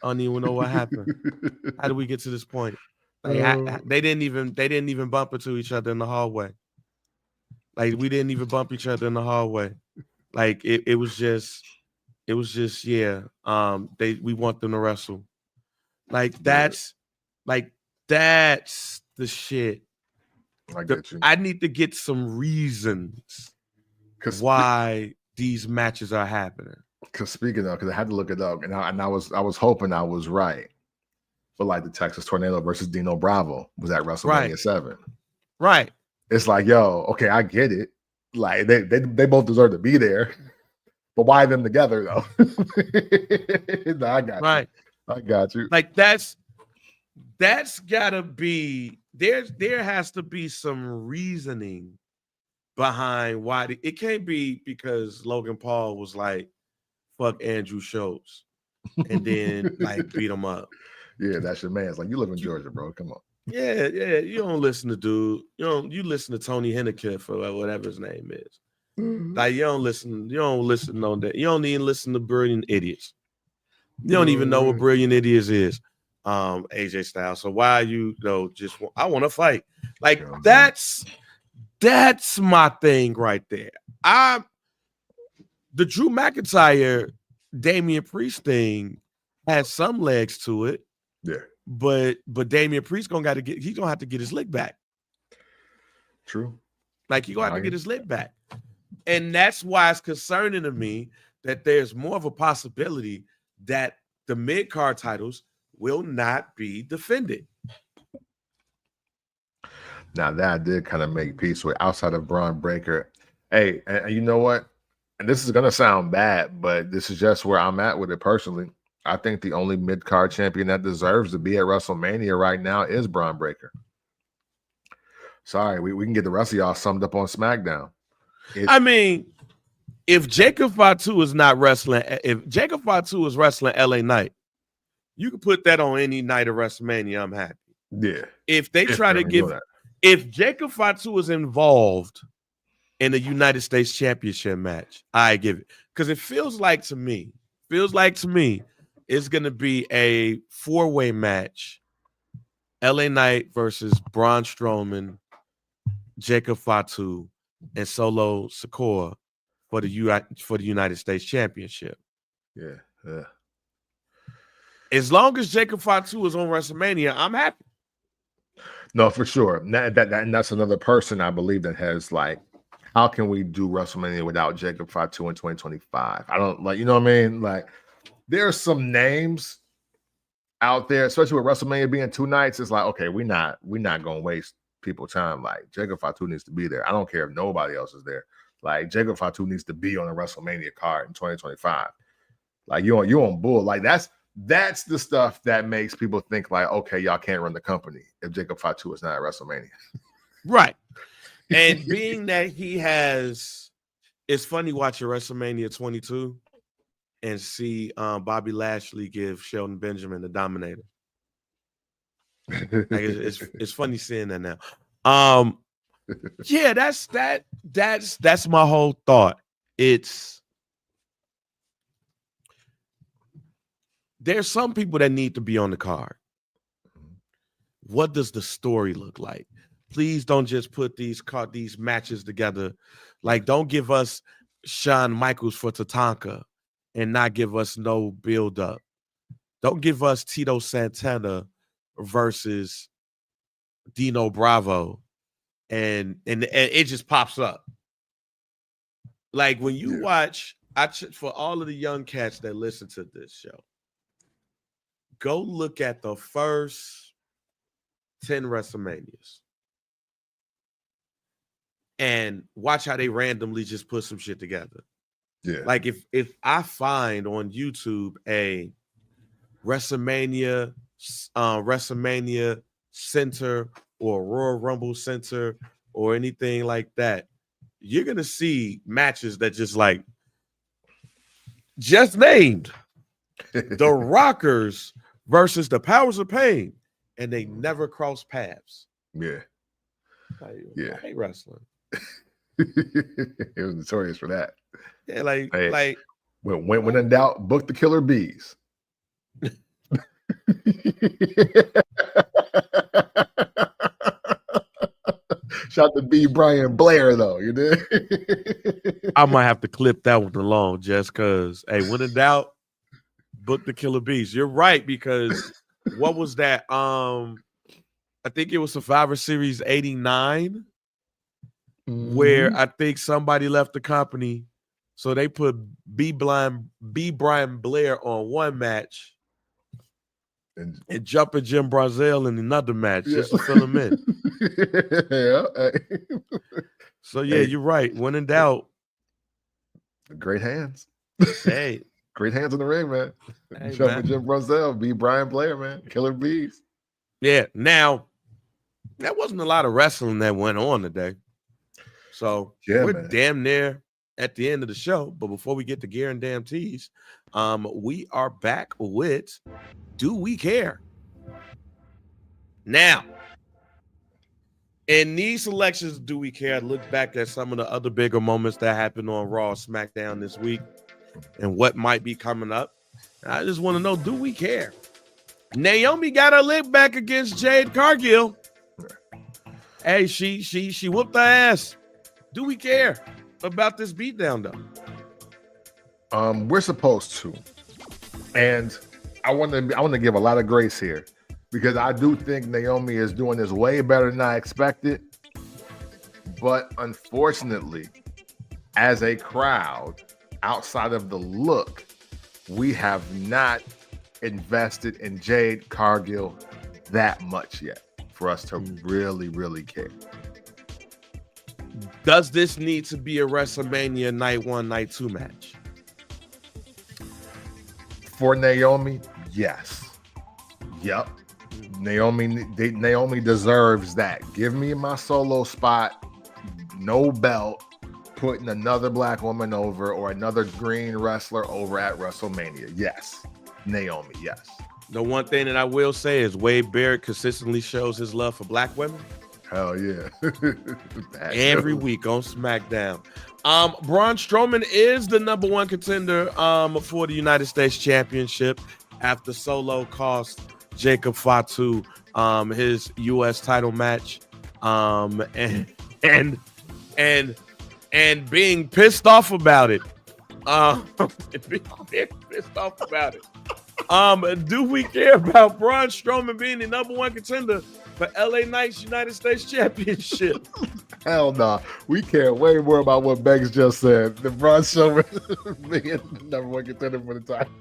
I don't even know what happened. How did we get to this point? Like, they didn't even bump into each other in the hallway. Like we didn't even bump each other in the hallway. Like it was just yeah. We want them to wrestle. Like that's the shit. I need to get some reasons why these matches are happening. Because speaking of, because I had to look it up, and I was hoping I was right. But like the Texas Tornado versus Dino Bravo was at WrestleMania 7. Right. It's like, yo, okay, I get it. Like they both deserve to be there. But why them together though? No, I got you. I got you. Like that's gotta be there has to be some reasoning behind why it can't be because Logan Paul was like, fuck Andrew Schultz and then like beat him up. Yeah, that's your man. It's like you live in Georgia, bro. Come on. Yeah. You don't listen to dude. You listen to Tony Hinnick or whatever his name is. Mm-hmm. Like you don't listen on that. You don't even listen to Brilliant Idiots. You don't even know what Brilliant Idiots is. AJ Styles. So why you just I want to fight. Like that's my thing right there. The Drew McIntyre Damian Priest thing has some legs to it. Yeah. But Damian Priest gonna have to get his lick back. True. Like he gonna have to get his lick back. And that's why it's concerning to me that there's more of a possibility that the mid-card titles will not be defended. Now that did kind of make peace with outside of Braun Breaker. Hey, and you know what? And this is gonna sound bad, but this is just where I'm at with it personally. I think the only mid-card champion that deserves to be at WrestleMania right now is Braun Breaker. Sorry, we can get the rest of y'all summed up on SmackDown. I mean, if Jacob Fatu is not wrestling, if Jacob Fatu is wrestling LA Knight, you can put that on any night of WrestleMania. I'm happy. Yeah. If they try to give, if Jacob Fatu is involved in a United States Championship match, I give it. Because it feels like to me, it's going to be a 4-way match. LA Knight versus Braun Strowman, Jacob Fatu, and Solo Sikoa for the United States Championship. Yeah. As long as Jacob Fatu is on WrestleMania, I'm happy. No, for sure. And that's another person I believe that has like how can we do WrestleMania without Jacob Fatu in 2025? I don't like, you know what I mean? Like, there's some names out there, especially with WrestleMania being 2 nights. It's like, okay, we're not gonna waste people time. Like, Jacob Fatu needs to be there. I don't care if nobody else is there. Like, Jacob Fatu needs to be on a WrestleMania card in 2025. Like, you on bull. Like, that's the stuff that makes people think like, okay, y'all can't run the company if Jacob Fatu is not at WrestleMania. Right. And being that he has, it's funny watching WrestleMania 22 and see Bobby Lashley give Shelton Benjamin the Dominator. Like it's funny seeing that now. Yeah, that's my whole thought. There's some people that need to be on the card. What does the story look like? Please don't just put these matches together. Like, don't give us Shawn Michaels for Tatanka and not give us no build up. Don't give us Tito Santana versus Dino Bravo, and it just pops up. Like, when you watch, for all of the young cats that listen to this show, go look at the first 10 WrestleManias and watch how they randomly just put some shit together. Yeah. Like, if I find on YouTube a WrestleMania Center or Royal Rumble Center or anything like that, you're gonna see matches that just named the Rockers versus the Powers of Pain, and they never cross paths. Yeah. I hate wrestling. It was notorious for that. Yeah, like when in doubt, book the Killer Bees. Shout out to B. Brian Blair, though. You did. I might have to clip that one along just because. Hey, when in doubt, book the Killer Bees. You're right, because what was that? I think it was Survivor Series 89, where I think somebody left the company, so they put B. Brian Blair on one match and Jumping Jim Brazil in another match just to fill him in. So yeah, you're right. When in doubt, great hands. Hey, great hands in the ring, man. Jumping Jim Brazil, B. Brian Blair, man. Killer Bees. Yeah. Now, there wasn't a lot of wrestling that went on today. So we're damn near at the end of the show. But before we get to Gear and Damn Tees, we are back with Do We Care? Now, in these selections, Do We Care? I look back at some of the other bigger moments that happened on Raw, SmackDown this week, and what might be coming up. I just want to know, do we care? Naomi got her lick back against Jade Cargill. Hey, she whooped her ass. Do we care about this beatdown, though? We're supposed to, and I want to give a lot of grace here, because I do think Naomi is doing this way better than I expected. But unfortunately, as a crowd, outside of the look, we have not invested in Jade Cargill that much yet for us to really, really care. Does this need to be a WrestleMania night 1, night 2 match? For Naomi, yes. Yep. Naomi deserves that. Give me my solo spot, no belt, putting another black woman over or another green wrestler over at WrestleMania. Yes. Naomi, yes. The one thing that I will say is Wade Barrett consistently shows his love for black women. Hell yeah. Every week on SmackDown. Braun Strowman is the number 1 contender for the United States Championship after Solo cost Jacob Fatu his U.S. title match, and being pissed off about it. Being pissed off about it. Do we care about Braun Strowman being the number 1 contender for LA Knights United States Championship. Hell no. We care way more about what Banks just said. The Braun Strowman being the number one contender for the title.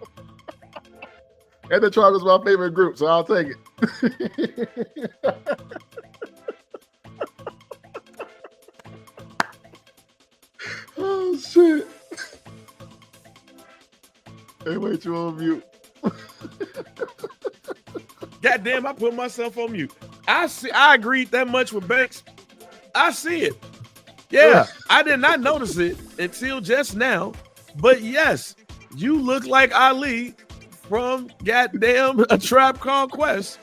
And the Tribe is my favorite group, so I'll take it. Oh shit. Hey, wait, you on mute. Goddamn, I put myself on mute. I agreed that much with Banks. I see it. Yeah, I did not notice it until just now. But yes, you look like Ali from goddamn A Tribe Called Quest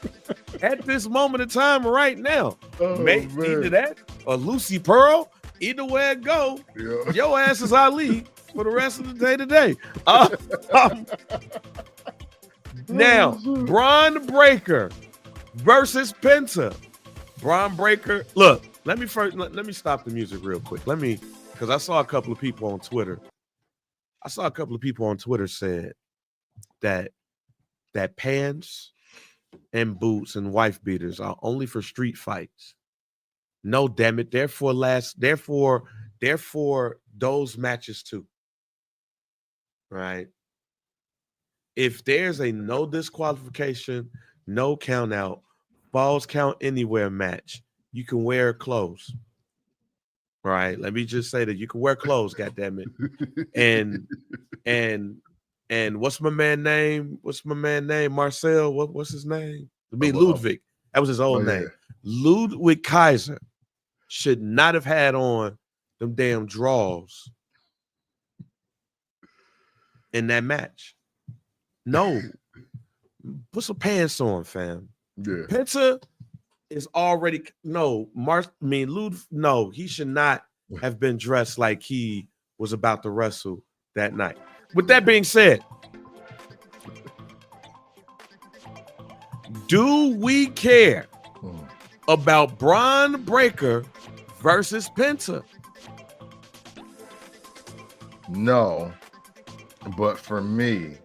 at this moment in time right now. Either that or Lucy Pearl. Either way it go, your ass is Ali for the rest of the day today. Now, Braun Breaker versus Penta. Braun Breaker. Look, let me stop the music real quick. Because I saw a couple of people on Twitter. Said that pants and boots and wife beaters are only for street fights. No, damn it. Therefore, those matches too. Right? If there's a no disqualification, no count out, falls count anywhere match, you can wear clothes. Right? Let me just say that you can wear clothes, goddammit. And what's my man name? Marcel. What's his name? Ludwig. That was his old name. Ludwig Kaiser should not have had on them damn drawers in that match. No. Put some pants on, fam. Yeah. Penta is already no, he should not have been dressed like he was about to wrestle that night. With that being said, do we care about Braun Breaker versus Penta? No, but for me,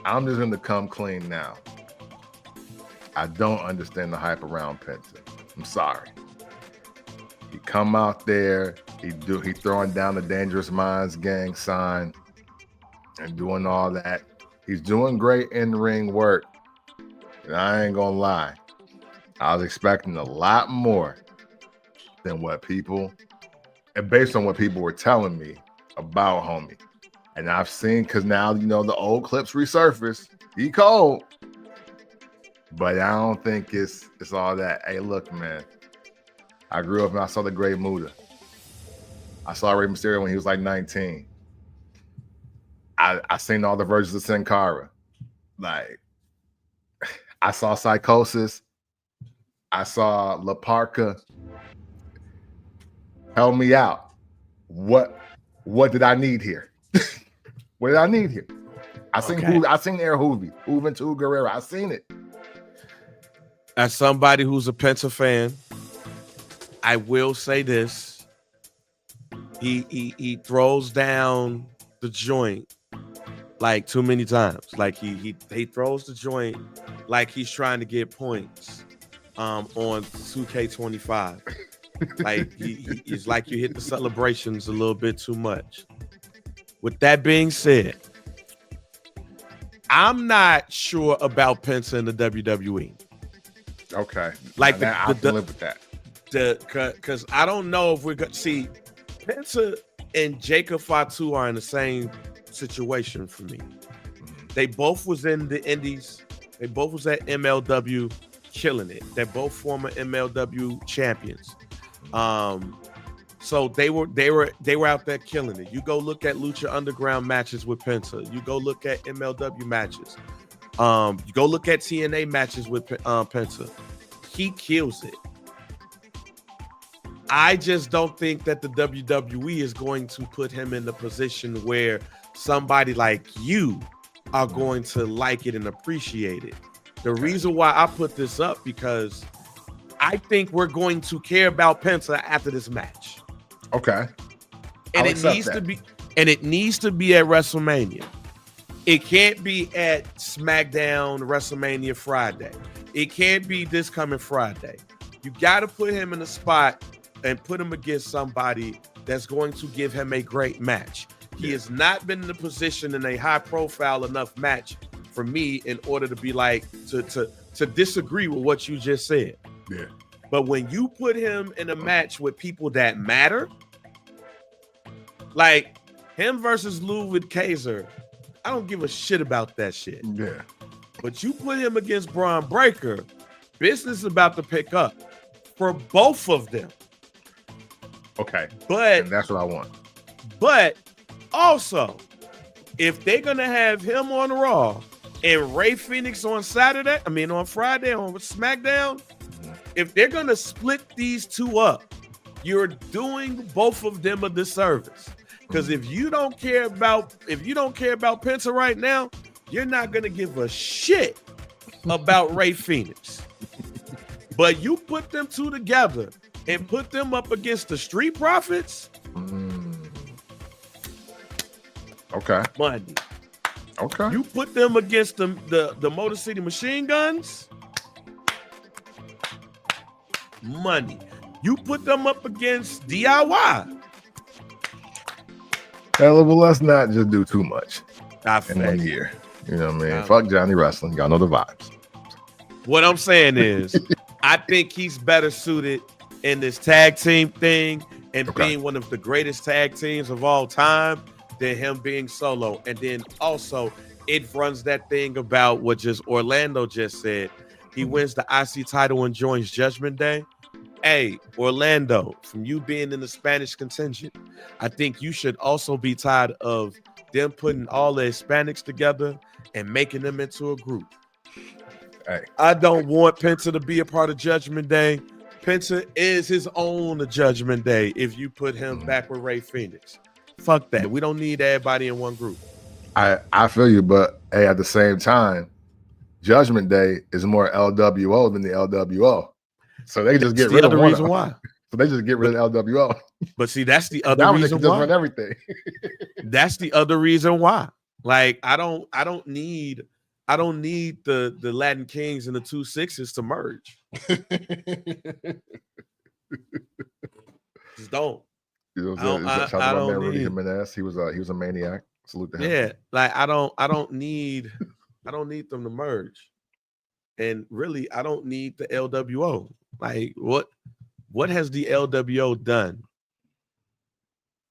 I'm just going to come clean now. I don't understand the hype around Penta. I'm sorry. He come out there, he throwing down the Dangerous Minds gang sign and doing all that. He's doing great in-ring work. And I ain't gonna lie, I was expecting a lot more than what people, and based on what people were telling me about homie. And I've seen, because now, the old clips resurface. He cold. But I don't think it's all that. Hey, look, man. I grew up and I saw the Great Muta. I saw Rey Mysterio when he was like 19. I seen all the versions of Sin Cara. Like, I saw Psychosis. I saw La Parka. Help me out. What did I need here? What did I need here? I seen Air Hoovy, Juventud Guerrera. I seen it. As somebody who's a Penta fan, I will say this: he throws down the joint like too many times. Like he throws the joint like he's trying to get points on 2K25. Like it's like you hit the celebrations a little bit too much. With that being said, I'm not sure about Penta in the WWE. Okay. Like I can live with that. Because I don't know if we're going to see Penta and Jacob Fatu are in the same situation for me. They both was in the Indies. They both was at MLW killing it. They're both former MLW champions. So they were out there killing it. You go look at Lucha Underground matches with Penta. You go look at MLW matches. You go look at TNA matches with Penta. He kills it. I just don't think that the WWE is going to put him in the position where somebody like you are going to like it and appreciate it. The reason why I put this up, because I think we're going to care about Penta after this match. Okay. And it needs to be at WrestleMania. It can't be at SmackDown WrestleMania Friday. It can't be this coming Friday. You got to put him in a spot and put him against somebody that's going to give him a great match. He has not been in a position in a high-profile enough match for me in order to be like to disagree with what you just said. Yeah. But when you put him in a match with people that matter, like him versus Ludwig Kaiser, I don't give a shit about that shit. Yeah. But you put him against Braun Breaker, business is about to pick up for both of them. Okay. But And that's what I want. But also, if they're gonna have him on Raw and Ray Phoenix on Friday on SmackDown, if they're gonna split these two up, you're doing both of them a disservice. Because if you don't care about Penta right now, you're not gonna give a shit about Ray Phoenix. But you put them two together and put them up against the Street Profits. Okay. Money. Okay. You put them against the Motor City Machine Guns. Money. You put them up against DIY. Well, let's not just do too much in 1 I year. You know what I mean? Fuck Johnny Wrestling. Y'all know the vibes. What I'm saying is, I think he's better suited in this tag team thing and being one of the greatest tag teams of all time than him being solo. And then also, it runs that thing about what just Orlando just said. He wins the IC title and joins Judgment Day. Hey, Orlando, from you being in the Spanish contingent, I think you should also be tired of them putting all the Hispanics together and making them into a group. Hey. I don't want Penta to be a part of Judgment Day. Penta is his own Judgment Day if you put him back with Ray Phoenix. Fuck that. We don't need everybody in one group. I feel you, but hey, at the same time, Judgment Day is more LWO than the LWO. So they just get rid of the one. Reason why. So they just get rid of LWO. But see, that's the other reason why. Run everything. That's the other reason why. Like I don't need the Latin Kings and the 2-6s to merge. Just don't. You know, shout out to my man Rudy Jimenez. He was a maniac. Salute to him. Yeah, like I don't need them to merge. And really, I don't need the LWO. Like what has the LWO done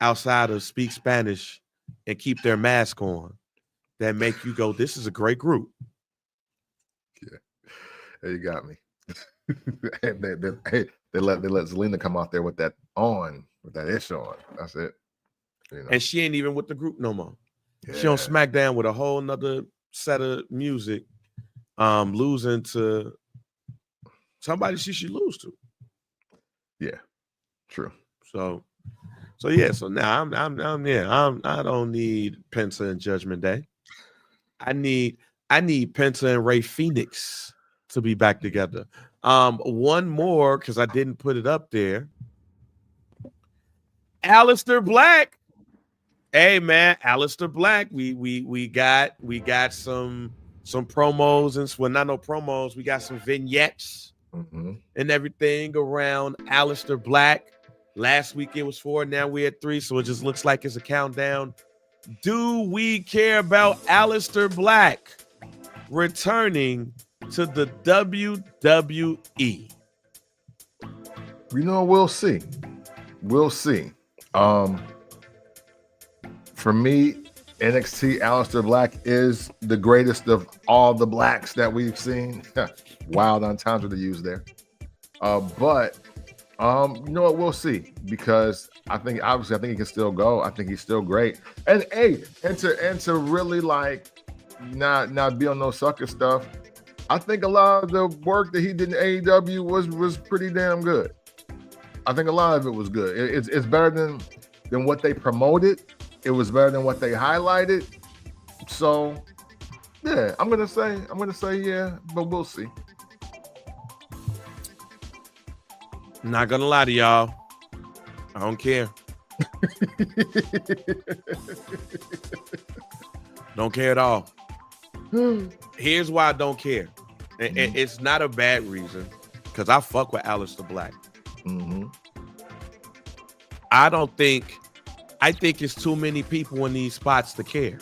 outside of speak Spanish and keep their mask on that make you go, this is a great group? Yeah. Hey, you got me. they let Zelina come out there with that ish on. That's it. You know? And she ain't even with the group no more. Yeah. She on SmackDown with a whole nother set of music, losing to somebody she should lose to. Yeah, true. So yeah. So now I don't need Penta and Judgment Day. I need Penta and Ray Phoenix to be back together. One more because I didn't put it up there. Aleister Black. Hey man, Aleister Black. We got some promos and not no promos. We got some vignettes and everything around Aleister Black. Last week it was 4, now we're at 3, so it just looks like it's a countdown. Do we care about Aleister Black returning to the WWE? You know, we'll see. We'll see. For me, NXT Aleister Black is the greatest of all the blacks that we've seen. Wild entendre to use there. But you know what, we'll see, because I think he can still go. I think he's still great. And to really like not be on no sucker stuff, I think a lot of the work that he did in AEW was pretty damn good. I think a lot of it was good. It's better than what they promoted. It was better than what they highlighted. So yeah, I'm gonna say yeah, but we'll see. Not gonna lie to y'all, I don't care. Don't care at all. Here's why I don't care. And it's not a bad reason. because I fuck with Aleister Black. Mm-hmm. I think it's too many people in these spots to care.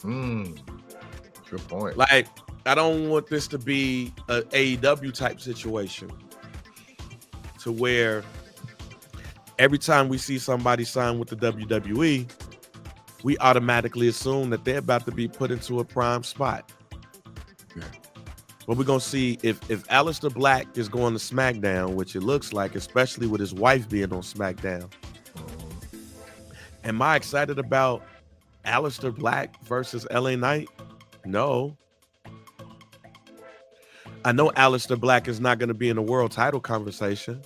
Good point. Like, I don't want this to be a AEW type situation to where every time we see somebody sign with the WWE, we automatically assume that they're about to be put into a prime spot. Yeah. But we're going to see if Aleister Black is going to SmackDown, which it looks like, especially with his wife being on SmackDown. Am I excited about Aleister Black versus LA Knight? No. I know Aleister Black is not going to be in a world title conversation.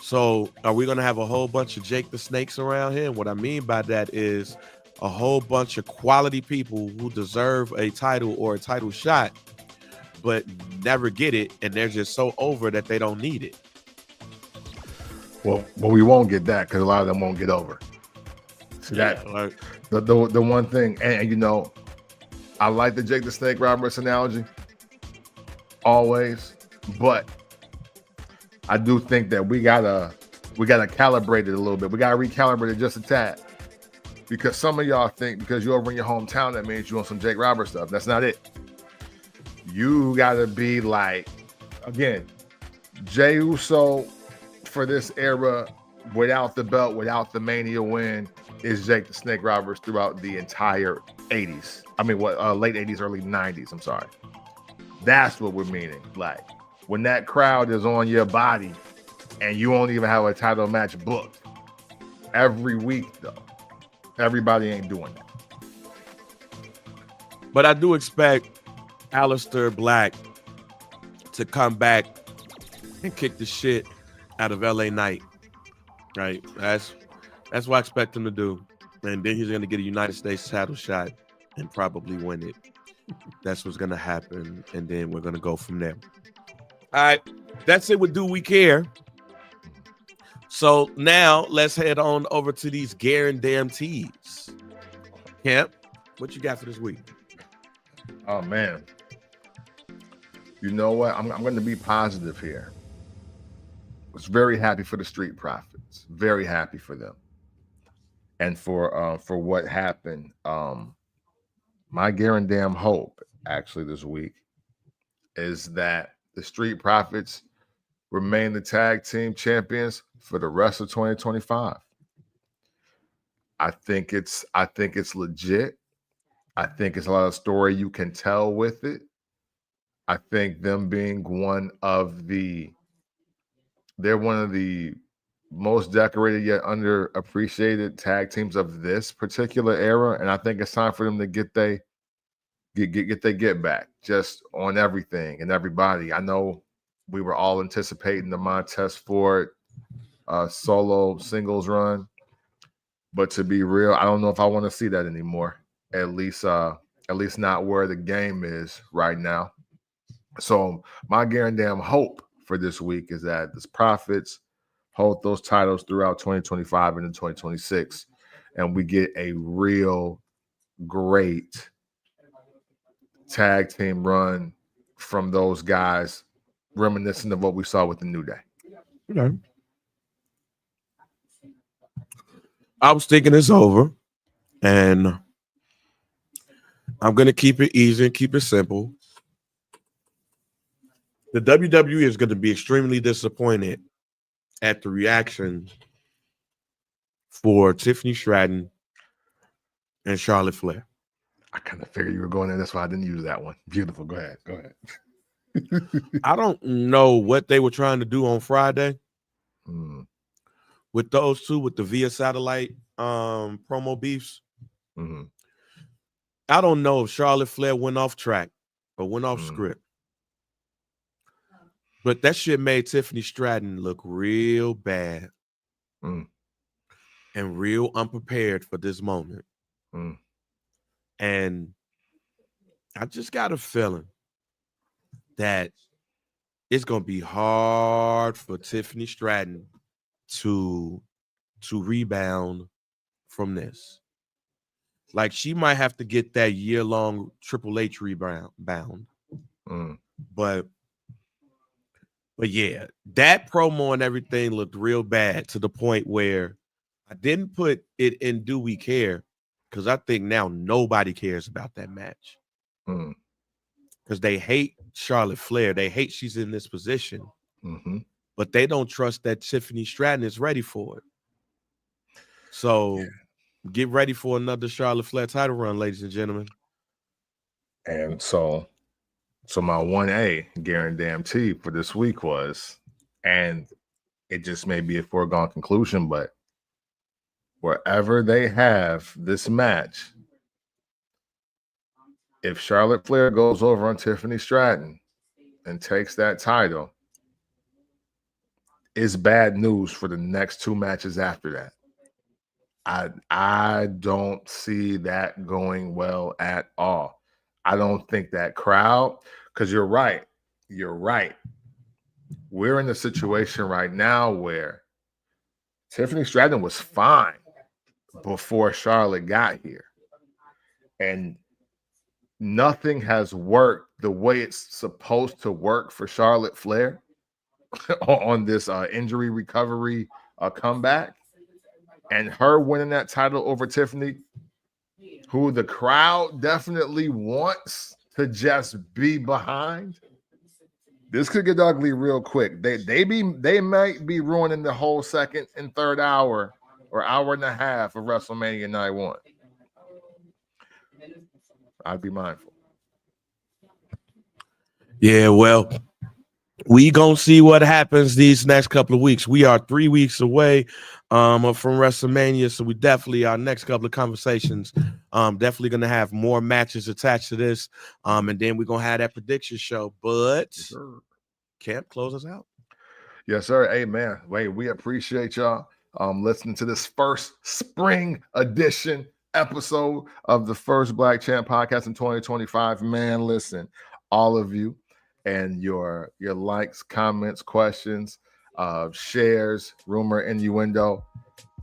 So are we going to have a whole bunch of Jake the Snakes around here? And what I mean by that is a whole bunch of quality people who deserve a title or a title shot, but never get it. And they're just so over that they don't need it. Well, we won't get that because a lot of them won't get over. So the one thing, and you know, I like the Jake the Snake Roberts analogy always, but I do think that we gotta calibrate it a little bit. We gotta recalibrate it just a tad, because some of y'all think because you're over in your hometown that means you want some Jake Roberts stuff. That's not it. You gotta be like, again, Jey Uso for this era without the belt, without the Mania win, is Jake the Snake Roberts throughout the entire 80s. I mean, late 80s, early 90s. I'm sorry. That's what we're meaning. Like, when that crowd is on your body and you won't even have a title match booked every week, though, everybody ain't doing that. But I do expect Aleister Black to come back and kick the shit out of LA Knight. Right? That's what I expect him to do. And then he's going to get a United States title shot and probably win it. That's what's going to happen. And then we're going to go from there. All right. That's it with Do We Care? So now let's head on over to these guarantees. Camp, what you got for this week? Oh, man. You know what? I'm going to be positive here. I was very happy for the Street Profits. Very happy for them. And for what happened. My guarantee hope, actually, this week is that the Street Profits remain the tag team champions for the rest of 2025. I think it's legit. I think it's a lot of story you can tell with it. I think them being one of the most decorated yet underappreciated tag teams of this particular era, and I think it's time for them to get their get back just on everything and everybody. I know we were all anticipating the Montez Ford solo singles run, but to be real, I don't know if I want to see that anymore. At least not where the game is right now. So my guarantee hope for this week is that the Profits hold those titles throughout 2025 and 2026, and we get a real great tag team run from those guys, reminiscent of what we saw with the New Day. Okay. I was thinking this over, and I'm going to keep it easy and keep it simple. The WWE is going to be extremely disappointed at the reaction for Tiffany Stratton and Charlotte Flair. I kind of figured you were going there. That's why I didn't use that one. Beautiful. Go ahead. I don't know what they were trying to do on Friday with those two, with the Via Satellite promo beefs. Mm-hmm. I don't know if Charlotte Flair went off track or went off script. But that shit made Tiffany Stratton look real bad and real unprepared for this moment. And I just got a feeling that it's going to be hard for Tiffany Stratton to rebound from this. Like, she might have to get that year-long Triple H rebound. But But yeah, that promo and everything looked real bad to the point where I didn't put it in Do We Care? Because I think now nobody cares about that match. Mm. Because they hate Charlotte Flair. They hate she's in this position. Mm-hmm. But they don't trust that Tiffany Stratton is ready for it. So get ready for another Charlotte Flair title run, ladies and gentlemen. And so my 1A guarantee for this week was, and it just may be a foregone conclusion, but wherever they have this match, if Charlotte Flair goes over on Tiffany Stratton and takes that title, it's bad news for the next 2 matches after that. I don't see that going well at all. I don't think that crowd, because you're right. We're in a situation right now where Tiffany Stratton was fine before Charlotte got here. And nothing has worked the way it's supposed to work for Charlotte Flair on this injury recovery comeback. And her winning that title over Tiffany, who the crowd definitely wants to just be behind. This could get ugly real quick. They might be ruining the whole second and third hour or hour and a half of WrestleMania Night 1. I'd be mindful. Yeah, well, we gonna see what happens these next couple of weeks. We are 3 weeks away from WrestleMania, so we definitely, our next couple of conversations, definitely gonna have more matches attached to this, and then we're gonna have that prediction show. But Sure. Camp, close us out. Yes, sir. Hey, man. Wait, we appreciate y'all listening to this first spring edition episode of the first Black Champ podcast in 2025. Man, listen, all of you and your likes, comments, questions, shares, rumor, innuendo,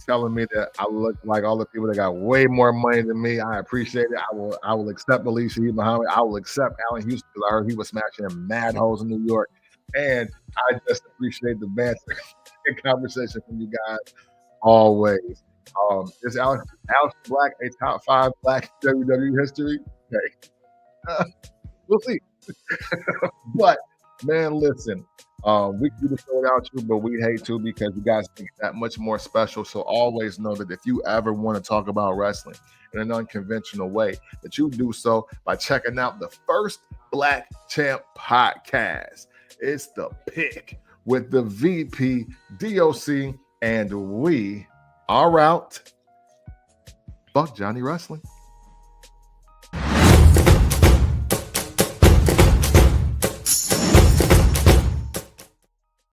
telling me that I look like all the people that got way more money than me. I appreciate it. I will accept Alicia Muhammad. I will accept Allen Houston because I heard he was smashing mad holes in New York. And I just appreciate the banter and conversation from you guys always. Is Alex Black a top 5 Black WWE history? Okay. We'll see. But man, listen, we can do the show without you, but we hate to because you guys think that much more special. So always know that if you ever want to talk about wrestling in an unconventional way, that you do so by checking out the first Black Champ podcast. It's the pick with the VP, DOC, and we are out. Fuck Johnny Wrestling.